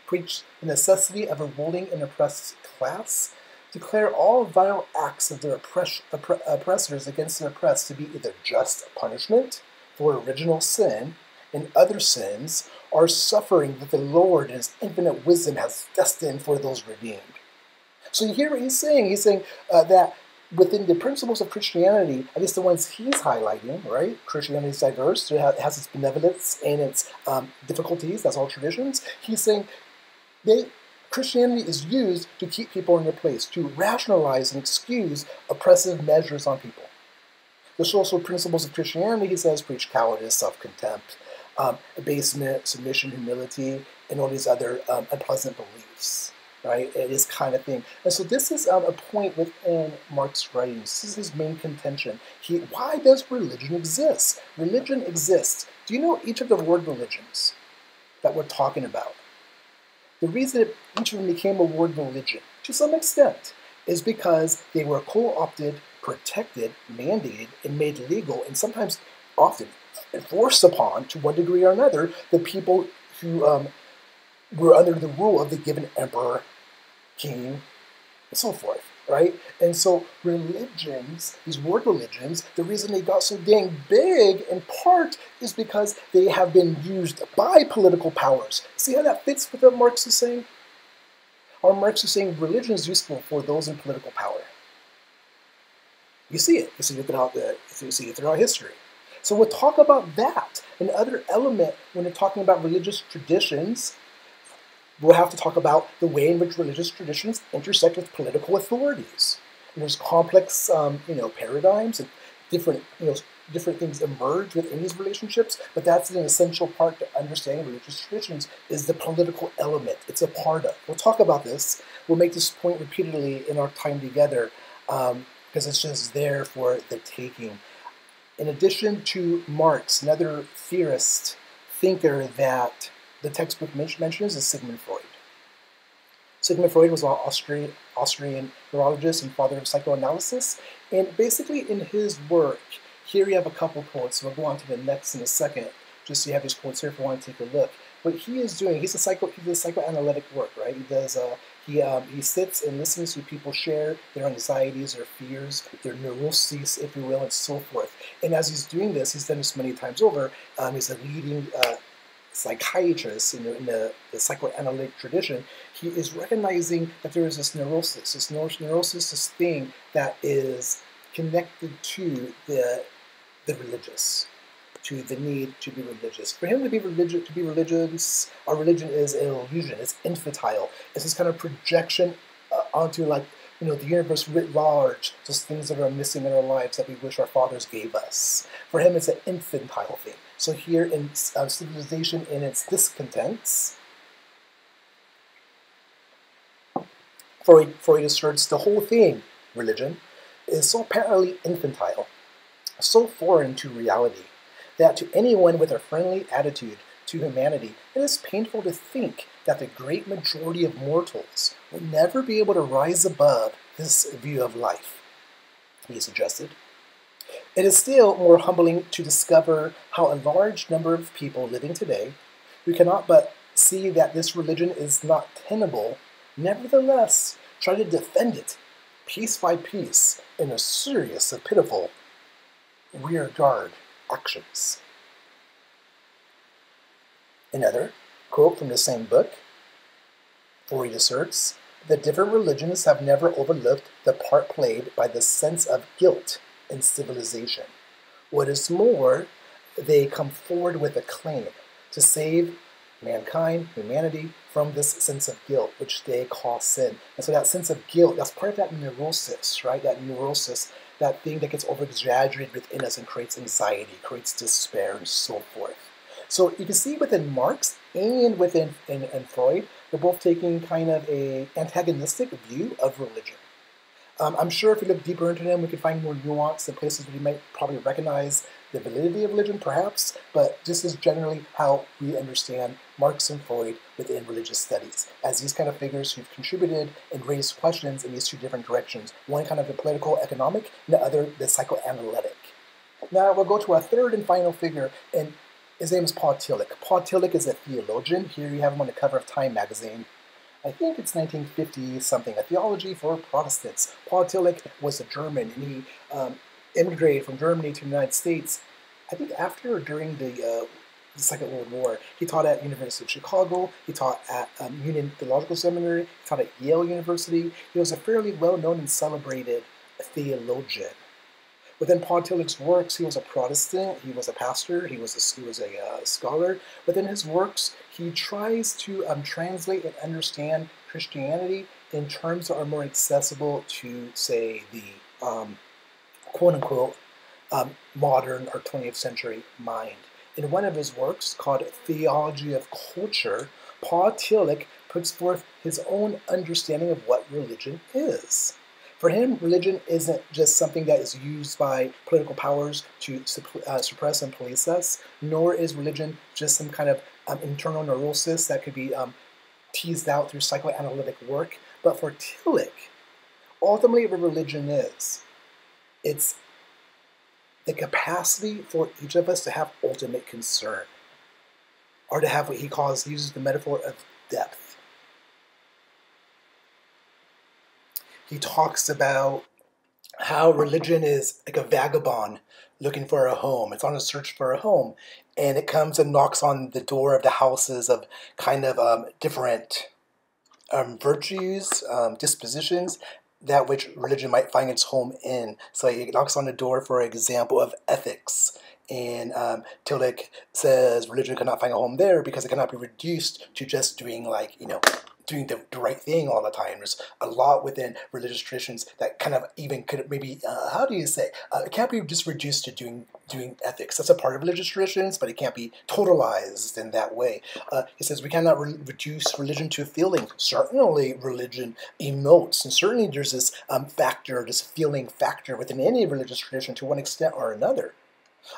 Speaker 1: preached the necessity of a ruling and oppressed class, declare all vile acts of their oppressors against the oppressed to be either just punishment for original sin and other sins, or suffering that the Lord in His infinite wisdom has destined for those redeemed. So you hear what he's saying. He's saying that within the principles of Christianity, at least the ones he's highlighting, right? Christianity is diverse. It has its benevolence and its difficulties. That's all traditions. He's saying Christianity is used to keep people in their place, to rationalize and excuse oppressive measures on people. The social principles of Christianity, he says, preach cowardice, self-contempt, abasement, submission, humility, and all these other unpleasant beliefs, right? It is kind of thing. And so this is a point within Marx's writings. This is his main contention. Why does religion exist? Religion exists. Do you know each of the word religions that we're talking about? The reason each of them became a word religion, to some extent, is because they were co-opted, protected, mandated, and made legal, and sometimes often forced upon, to one degree or another, the people who were under the rule of the given emperor, king, and so forth, right? And so religions, these word religions, the reason they got so dang big, in part, is because they have been used by political powers. See how that fits with what Marx is saying? Or Marx is saying religion is useful for those in political power. You see it. You see it throughout history. So we'll talk about that. Another element when we're talking about religious traditions, we'll have to talk about the way in which religious traditions intersect with political authorities. And there's complex, paradigms and different things emerge within these relationships. But that's an essential part to understanding religious traditions is the political element. It's a part of. We'll talk about this. We'll make this point repeatedly in our time together because it's just there for the taking. In addition to Marx, another theorist, thinker that the textbook mentions is Sigmund Freud. Sigmund Freud was an Austrian neurologist and father of psychoanalysis. And basically in his work, here you have a couple quotes. So we'll go on to the next in a second, just so you have these quotes here if you want to take a look. What he is doing, he does psychoanalytic work, right? He sits and listens to people share their anxieties, their fears, their neuroses, if you will, and so forth. And as he's doing this, he's done this many times over. He's a leading psychiatrist in the psychoanalytic tradition. He is recognizing that there is this neurosis, this thing that is connected to the religious, to the need to be religious. For him to be religious, our religion is an illusion. It's infantile. It's this kind of projection onto the universe writ large, just things that are missing in our lives that we wish our fathers gave us. For him, it's an infantile thing. So here in civilization in its discontents, Freud asserts the whole thing, religion, is so apparently infantile, so foreign to reality, that to anyone with a friendly attitude to humanity, it is painful to think that the great majority of mortals will never be able to rise above this view of life, he suggested. It is still more humbling to discover how a large number of people living today, who cannot but see that this religion is not tenable, nevertheless try to defend it, piece by piece, in a series of pitiful rearguard actions. Another quote from the same book, Freud asserts, that different religions have never overlooked the part played by the sense of guilt in civilization. What is more, they come forward with a claim to save mankind, humanity, from this sense of guilt, which they call sin. And so that sense of guilt, that's part of that neurosis, right? That neurosis, that thing that gets over-exaggerated within us and creates anxiety, creates despair, and so forth. So you can see within Marx and within Freud, they're both taking kind of a antagonistic view of religion. I'm sure if we look deeper into them, we could find more nuance and places where we might probably recognize the validity of religion, perhaps, but this is generally how we understand Marx and Freud within religious studies, as these kind of figures who've contributed and raised questions in these two different directions, one kind of the political, economic, and the other the psychoanalytic. Now we'll go to our third and final figure, and his name is Paul Tillich. Paul Tillich is a theologian. Here you have him on the cover of Time magazine. I think it's 1950-something, a theology for Protestants. Paul Tillich was a German, and he immigrated from Germany to the United States, I think after or during the Second World War. He taught at University of Chicago, he taught at Union Theological Seminary, he taught at Yale University. He was a fairly well-known and celebrated theologian. Within Paul Tillich's works, he was a Protestant, he was a pastor, he was a scholar. Within his works, he tries to translate and understand Christianity in terms that are more accessible to, say, the quote-unquote modern or 20th century mind. In one of his works called Theology of Culture, Paul Tillich puts forth his own understanding of what religion is. For him, religion isn't just something that is used by political powers to suppress and police us, nor is religion just some kind of internal neurosis that could be teased out through psychoanalytic work. But for Tillich, ultimately what religion is, it's the capacity for each of us to have ultimate concern, or to have what he uses the metaphor of depth. He talks about how religion is like a vagabond looking for a home. It's on a search for a home, and it comes and knocks on the door of the houses of kind of different virtues, dispositions, that which religion might find its home in. So it knocks on the door, for example, of ethics. And Tillich says religion cannot find a home there because it cannot be reduced to just doing doing the right thing all the time. There's a lot within religious traditions that kind of even could maybe, it can't be just reduced to doing ethics. That's a part of religious traditions, but it can't be totalized in that way. He says we cannot reduce religion to a feeling. Certainly religion emotes, and certainly there's this this feeling factor within any religious tradition to one extent or another.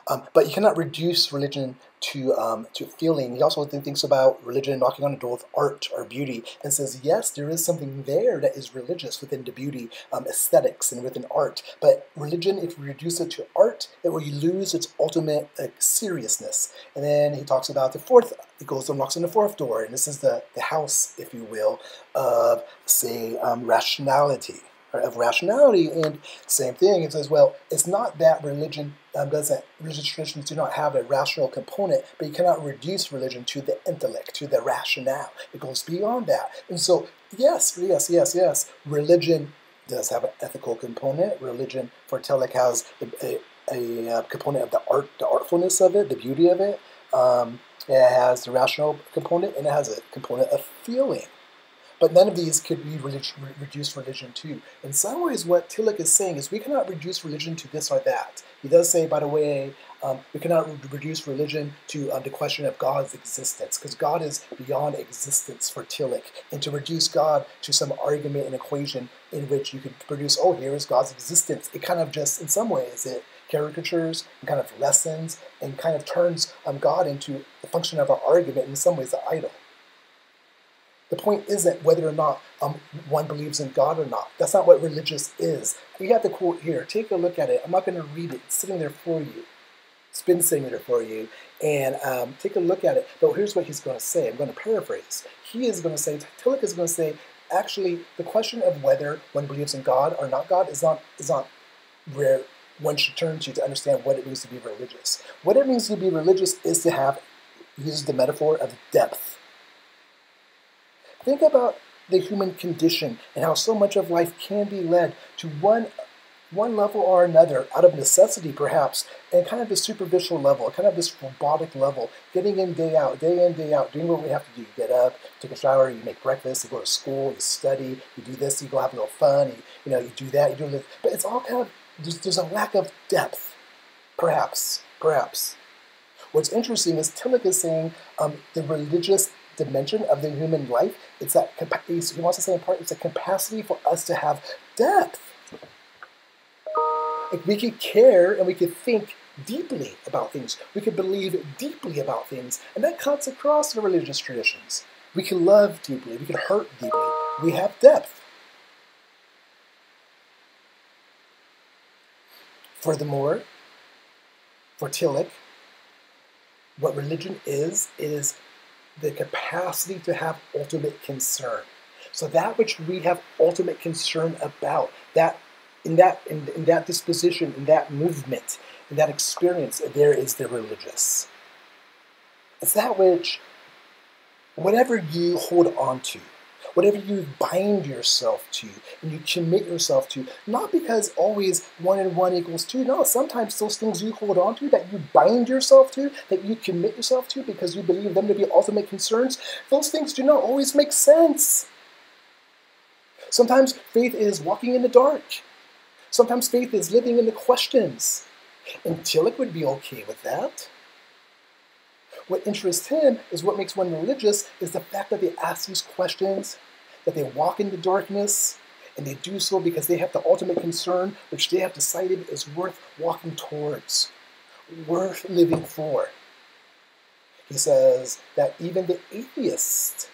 Speaker 1: But you cannot reduce religion to feeling. He also thinks about religion knocking on the door of art or beauty, and says, yes, there is something there that is religious within the beauty, aesthetics, and within art. But religion, if you reduce it to art, it will lose its ultimate seriousness. And then he talks about he goes and knocks on the fourth door, and this is the house, if you will, of, say, rationality. And same thing, it says, well, it's not that religious traditions do not have a rational component, but you cannot reduce religion to the intellect, to the rationale. It goes beyond that. And so, yes, religion does have an ethical component. Religion, for Tillich, has a component of the artfulness of it, the beauty of it. It has the rational component, and it has a component of feeling. But none of these could be reduced religion to. In some ways, what Tillich is saying is we cannot reduce religion to this or that. He does say, by the way, we cannot reduce religion to the question of God's existence, because God is beyond existence for Tillich. And to reduce God to some argument and equation in which you could produce, oh, here is God's existence, it kind of just, in some ways, it caricatures and kind of lessens and kind of turns God into the function of our argument, in some ways, an idol. The point isn't whether or not one believes in God or not. That's not what religious is. We have the quote here. Take a look at it. I'm not going to read it. It's sitting there for you. It's been sitting there for you. And take a look at it. But here's what he's going to say. I'm going to paraphrase. He is going to say, Tillich is going to say, actually, the question of whether one believes in God or not God is not where one should turn to understand what it means to be religious. What it means to be religious is to have, use the metaphor of depth. Think about the human condition and how so much of life can be led to one level or another, out of necessity perhaps, and kind of the superficial level, kind of this robotic level, getting in, day out, doing what we have to do. You get up, take a shower, you make breakfast, you go to school, you study, you do this, you go have a little fun, you do that, you do this. But it's all kind of, there's a lack of depth, perhaps. What's interesting is Tillich is saying the religious dimension of the human life, it's that he wants to say in part, it's a capacity for us to have depth. Like we could care and we could think deeply about things. We could believe deeply about things. And that cuts across the religious traditions. We can love deeply. We can hurt deeply. We have depth. Furthermore, for Tillich, what religion is the capacity to have ultimate concern. So that which we have ultimate concern about, that in that disposition, in that movement, in that experience, there is the religious. It's that which, whatever you hold on to, whatever you bind yourself to, and you commit yourself to, not because always 1 and 1 equals 2, no, sometimes those things you hold on to, that you bind yourself to, that you commit yourself to because you believe them to be ultimate concerns, those things do not always make sense. Sometimes faith is walking in the dark. Sometimes faith is living in the questions. And Tillich would be okay with that. What interests him is what makes one religious is the fact that they ask these questions, that they walk in the darkness, and they do so because they have the ultimate concern, which they have decided is worth walking towards, worth living for. He says that even the atheist,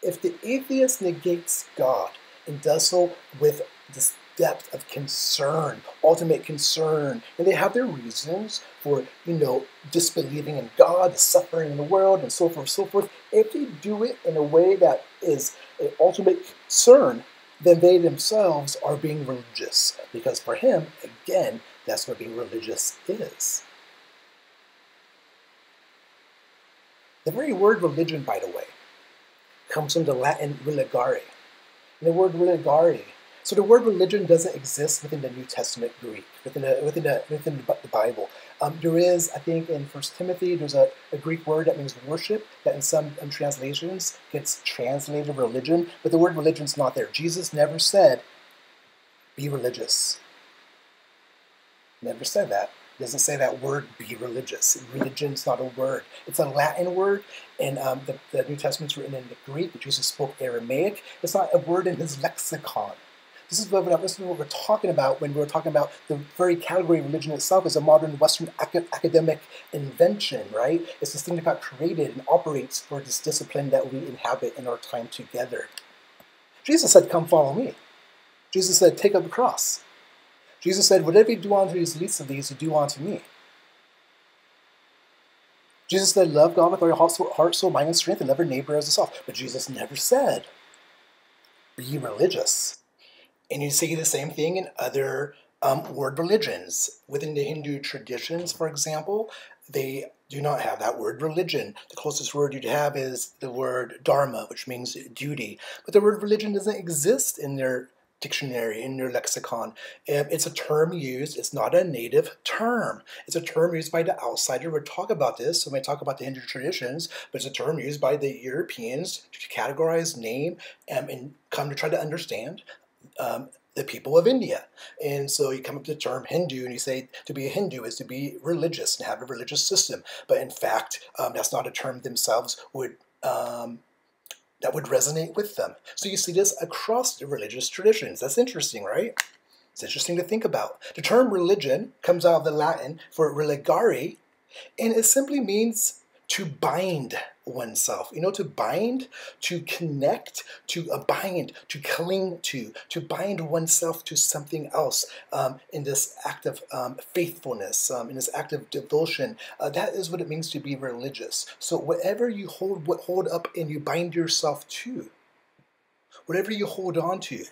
Speaker 1: if the atheist negates God and does so with this depth of concern, ultimate concern, and they have their reasons for, disbelieving in God, suffering in the world, and so forth, if they do it in a way that is an ultimate concern, then they themselves are being religious. Because for him, again, that's what being religious is. The very word religion, by the way, comes from the Latin religare. And the word religare, so the word religion doesn't exist within the New Testament Greek, within the Bible. There is, I think, in 1 Timothy, there's a Greek word that means worship, that in some translations gets translated religion, but the word religion is not there. Jesus never said, be religious. Never said that. It doesn't say that word, be religious. Religion's not a word. It's a Latin word, and the New Testament's written in the Greek, but Jesus spoke Aramaic. It's not a word in his lexicon. This is what we're talking about when we're talking about the very category of religion itself as a modern Western academic invention, right? It's this thing that got created and operates for this discipline that we inhabit in our time together. Jesus said, come follow me. Jesus said, take up the cross. Jesus said, whatever you do unto these least of these, you do unto me. Jesus said, love God with all your heart, soul, mind, and strength, and love your neighbor as yourself. But Jesus never said, be religious. And you see the same thing in other word religions. Within the Hindu traditions, for example, they do not have that word religion. The closest word you'd have is the word dharma, which means duty. But the word religion doesn't exist in their dictionary, in your lexicon. It's a term used, it's not a native term. It's a term used by the outsider. We'll talk about this when we talk about the Hindu traditions, but it's a term used by the Europeans to categorize, name, and come to try to understand the people of India. And so you come up with the term Hindu and you say to be a Hindu is to be religious and have a religious system. But in fact, that's not a term themselves that would resonate with them. So you see this across the religious traditions. That's interesting, right? It's interesting to think about. The term religion comes out of the Latin for religare, and it simply means to bind oneself. You know, to bind, to connect, to bind, to cling to bind oneself to something else in this act of faithfulness, in this act of devotion. That is what it means to be religious. So whatever you hold up and you bind yourself to, whatever you hold on to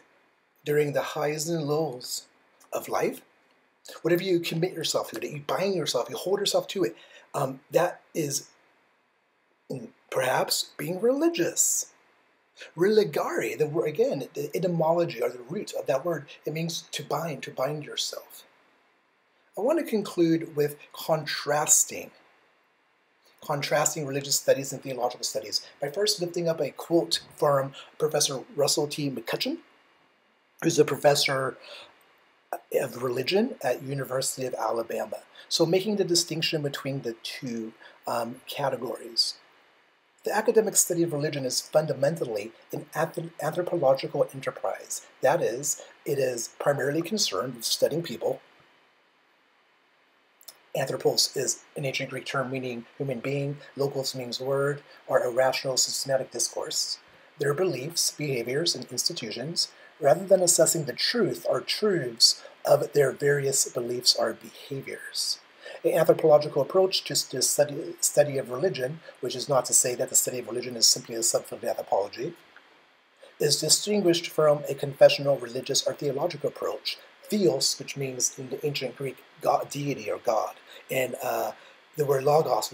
Speaker 1: during the highs and lows of life, whatever you commit yourself to, that you bind yourself, you hold yourself to it, that is perhaps being religious. Religare, the word, again, the etymology or the root of that word, it means to bind yourself. I want to conclude with contrasting religious studies and theological studies by first lifting up a quote from Professor Russell T. McCutcheon, who's a professor of religion at University of Alabama. So making the distinction between the two categories. The academic study of religion is fundamentally an anthropological enterprise. That is, it is primarily concerned with studying people. Anthropos is an ancient Greek term meaning human being. Logos means word, or irrational systematic discourse. Their beliefs, behaviors, and institutions, rather than assessing the truth or truths of their various beliefs or behaviors. An anthropological approach to the study of religion, which is not to say that the study of religion is simply a subfield of anthropology, is distinguished from a confessional, religious, or theological approach. Theos, which means in the ancient Greek God, deity or God, and the word logos,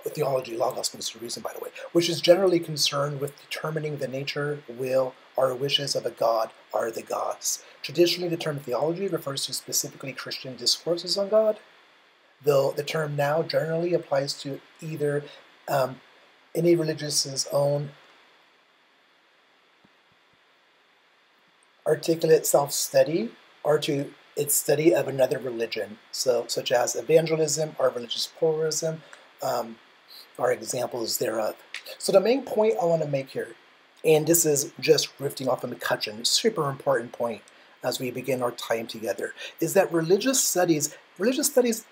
Speaker 1: theology, logos means reason, by the way, which is generally concerned with determining the nature, will, or wishes of a god or the gods. Traditionally, the term theology refers to specifically Christian discourses on God, though the term now generally applies to either any religious's own articulate self-study or to its study of another religion, so such as evangelism or religious pluralism are examples thereof. So the main point I want to make here, and this is just riffing off of McCutcheon, super important point as we begin our time together, is that religious studies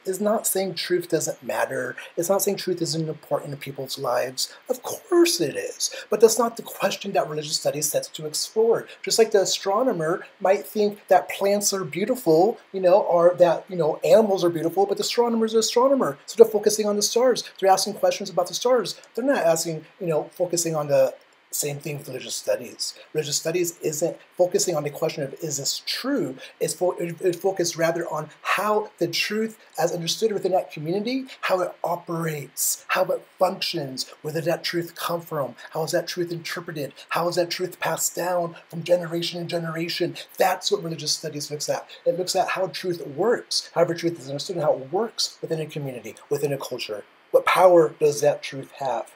Speaker 1: is not saying truth doesn't matter. It's not saying truth isn't important in people's lives. Of course it is. But that's not the question that religious studies sets to explore. Just like the astronomer might think that plants are beautiful, or that, animals are beautiful, but the astronomer is an astronomer. So they're focusing on the stars. They're asking questions about the stars. They're not asking, focusing on the same thing with religious studies. Religious studies isn't focusing on the question of is this true? It focuses rather on how the truth, as understood within that community, how it operates, how it functions, where did that truth come from? How is that truth interpreted? How is that truth passed down from generation to generation? That's what religious studies looks at. It looks at how truth works, however truth is understood, and how it works within a community, within a culture. What power does that truth have?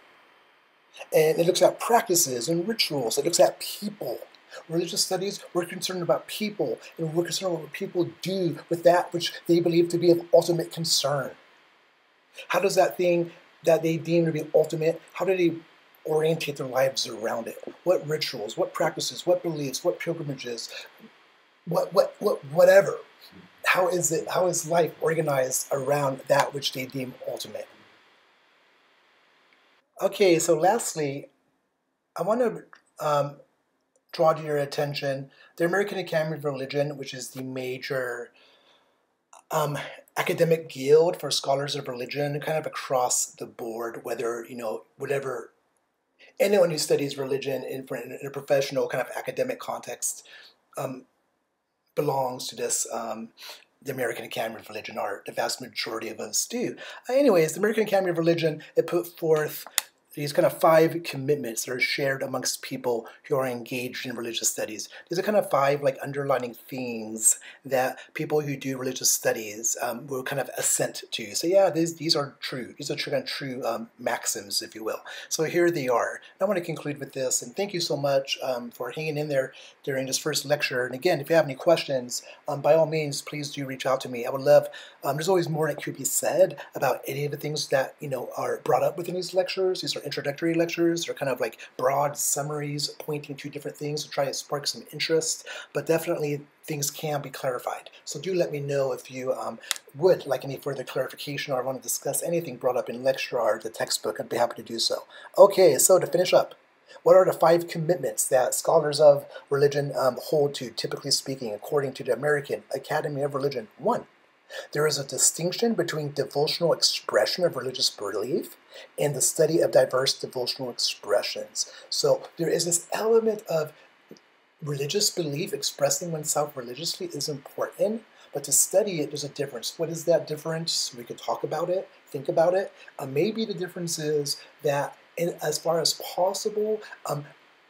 Speaker 1: And it looks at practices and rituals. It looks at people. Religious studies, we're concerned about people, and we're concerned with what people do with that which they believe to be of ultimate concern. How does that thing that they deem to be ultimate, how do they orientate their lives around it? What rituals, what practices, what beliefs, what pilgrimages, whatever. How is life organized around that which they deem ultimate? Okay, so lastly, I want to draw to your attention the American Academy of Religion, which is the major academic guild for scholars of religion, kind of across the board, whether, whatever, anyone who studies religion in a professional kind of academic context belongs to this the American Academy of Religion, or the vast majority of us do. Anyways, the American Academy of Religion, it put forth these kind of 5 commitments that are shared amongst people who are engaged in religious studies. These are kind of 5 like underlining themes that people who do religious studies will kind of assent to. So yeah, these are true. These are kind of true maxims, if you will. So here they are. I want to conclude with this, and thank you so much for hanging in there during this first lecture. And again, if you have any questions, by all means, please do reach out to me. I would love, there's always more that could be said about any of the things that, are brought up within these lectures. These are introductory lectures. They're kind of like broad summaries pointing to different things to try to spark some interest, but definitely things can be clarified. So do let me know if you would like any further clarification or want to discuss anything brought up in lecture or the textbook. I'd be happy to do so. Okay, so to finish up, what are the 5 commitments that scholars of religion hold to, typically speaking, according to the American Academy of Religion? 1. There is a distinction between devotional expression of religious belief and the study of diverse devotional expressions. So there is this element of religious belief, expressing oneself religiously is important, but to study it, there's a difference. What is that difference? We could talk about it, think about it. Maybe the difference is that as far as possible,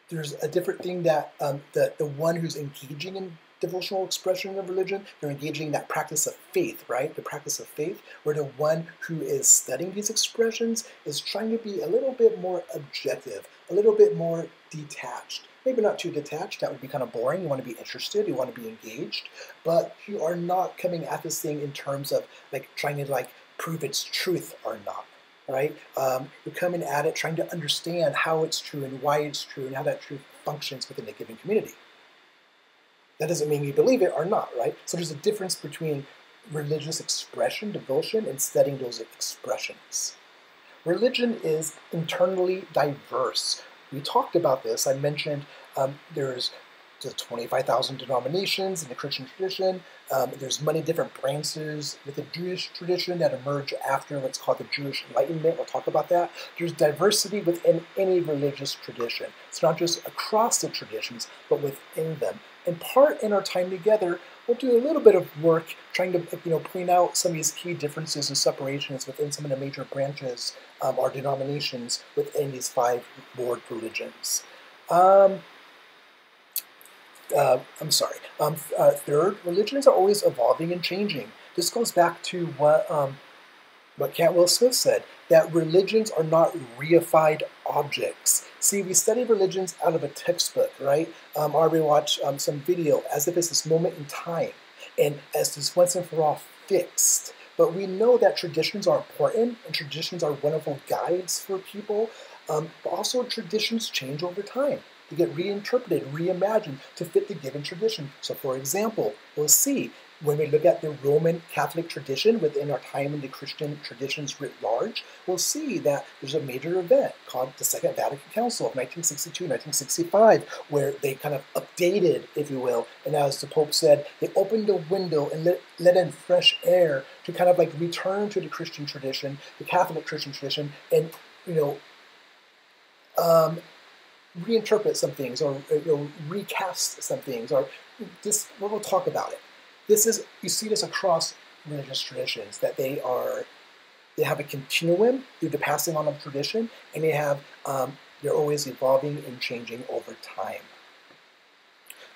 Speaker 1: there's a different thing that the one who's engaging in devotional expression of religion, they're engaging in that practice of faith, right? The practice of faith, where the one who is studying these expressions is trying to be a little bit more objective, a little bit more detached. Maybe not too detached, that would be kind of boring. You want to be interested, you want to be engaged, but you are not coming at this thing in terms of like trying to like prove its truth or not, right? You're coming at it trying to understand how it's true and why it's true and how that truth functions within a given community. That doesn't mean you believe it or not, right? So there's a difference between religious expression, devotion, and studying those expressions. Religion is internally diverse. We talked about this. I mentioned there's 25,000 denominations in the Christian tradition. There's many different branches with the Jewish tradition that emerge after what's called the Jewish Enlightenment. We'll talk about that. There's diversity within any religious tradition. It's not just across the traditions, but within them. In part, in our time together, we'll do a little bit of work trying to point out some of these key differences and separations within some of the major branches or denominations within these 5 world religions. Third, religions are always evolving and changing. This goes back to what Cantwell Smith said, that religions are not reified objects. See, we study religions out of a textbook, right? Or we watch some video as if it's this moment in time and as this once and for all fixed. But we know that traditions are important and traditions are wonderful guides for people, but also traditions change over time. They get reinterpreted, reimagined to fit the given tradition. So for example, we'll see when we look at the Roman Catholic tradition within our time in the Christian traditions writ large, we'll see that there's a major event called the Second Vatican Council of 1962-1965, where they kind of updated, if you will, and as the Pope said, they opened the window and let in fresh air to kind of like return to the Christian tradition, the Catholic Christian tradition, and reinterpret some things or recast some things, or this, we'll talk about it. You see this across religious traditions, that they have a continuum through the passing on of tradition, and they're always evolving and changing over time.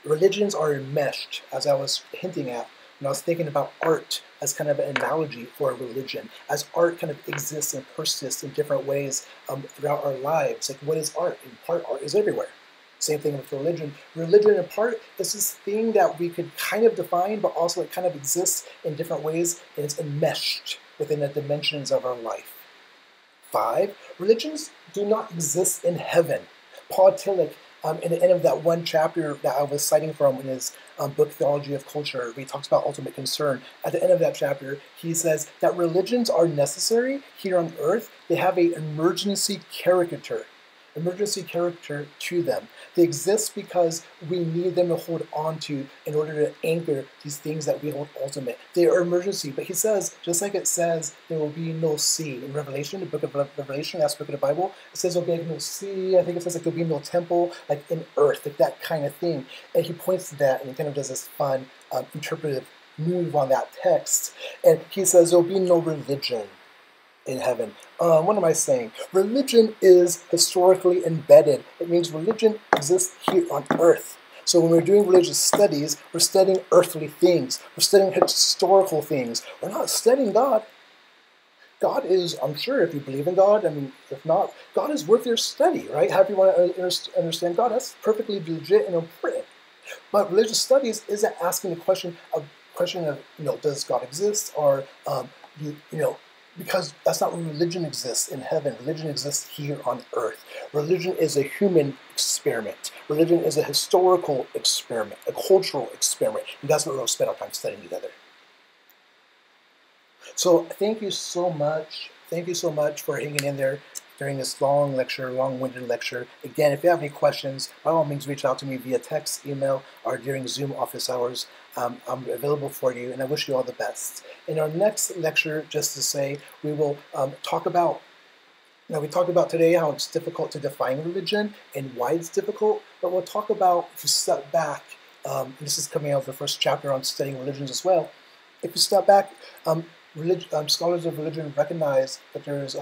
Speaker 1: Religions are enmeshed, as I was hinting at when I was thinking about art as kind of an analogy for a religion, as art kind of exists and persists in different ways throughout our lives. Like, what is art? In part, art is everywhere. Same thing with religion. Religion, in part, is this thing that we could kind of define, but also it kind of exists in different ways, and it's enmeshed within the dimensions of our life. 5, religions do not exist in heaven. Paul Tillich, in the end of that one chapter that I was citing from in his book, Theology of Culture, where he talks about ultimate concern, at the end of that chapter, he says that religions are necessary here on earth. They have an emergency character to them. They exist because we need them to hold on to in order to anchor these things that we hold ultimate. They are emergency, but he says, just like it says, there will be no sea. In Revelation, the book of Revelation, last book of the Bible, it says there'll be no sea. I think it says like there'll be no temple, like in earth, like that kind of thing. And he points to that, and he kind of does this fun interpretive move on that text. And he says there'll be no religion in heaven. What am I saying? Religion is historically embedded. It means religion exists here on earth. So when we're doing religious studies, we're studying earthly things. We're studying historical things. We're not studying God. God is, I'm sure, if you believe in God, I mean, if not, God is worth your study, right? However you want to understand God, that's perfectly legit and important. But religious studies isn't asking the question of, does God exist? Or, because that's not where religion exists in heaven. Religion exists here on earth. Religion is a human experiment. Religion is a historical experiment, a cultural experiment. And that's what we'll spend our time studying together. So thank you so much. Thank you so much for hanging in there during this long lecture, long-winded lecture. Again, if you have any questions, by all means reach out to me via text, email, or during Zoom office hours. I'm available for you, and I wish you all the best. In our next lecture, just to say, we will talk about, we talked about today how it's difficult to define religion and why it's difficult, but we'll talk about, if you step back, this is coming out of the first chapter on studying religions as well. If you step back, scholars of religion recognize that there's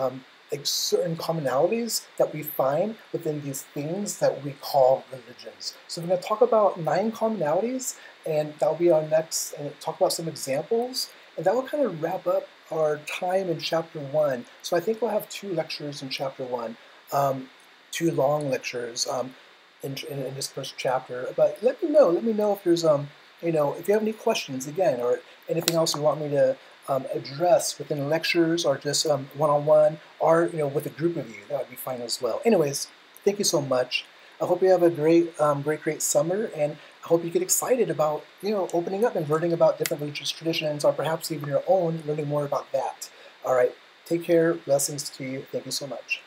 Speaker 1: like certain commonalities that we find within these things that we call religions. So we're going to talk about 9 commonalities, and that'll be our next, and talk about some examples, and that will kind of wrap up our time in chapter 1. So I think we'll have 2 lectures in chapter 1, 2 long lectures in this first chapter. But let me know if there's if you have any questions again, or anything else you want me to address within lectures, or just one-on-one, or with a group of you. That would be fine as well. Anyways, thank you so much. I hope you have a great summer, and I hope you get excited about opening up and learning about different religious traditions, or perhaps even your own, learning more about that. All right, take care. Blessings to you. Thank you so much.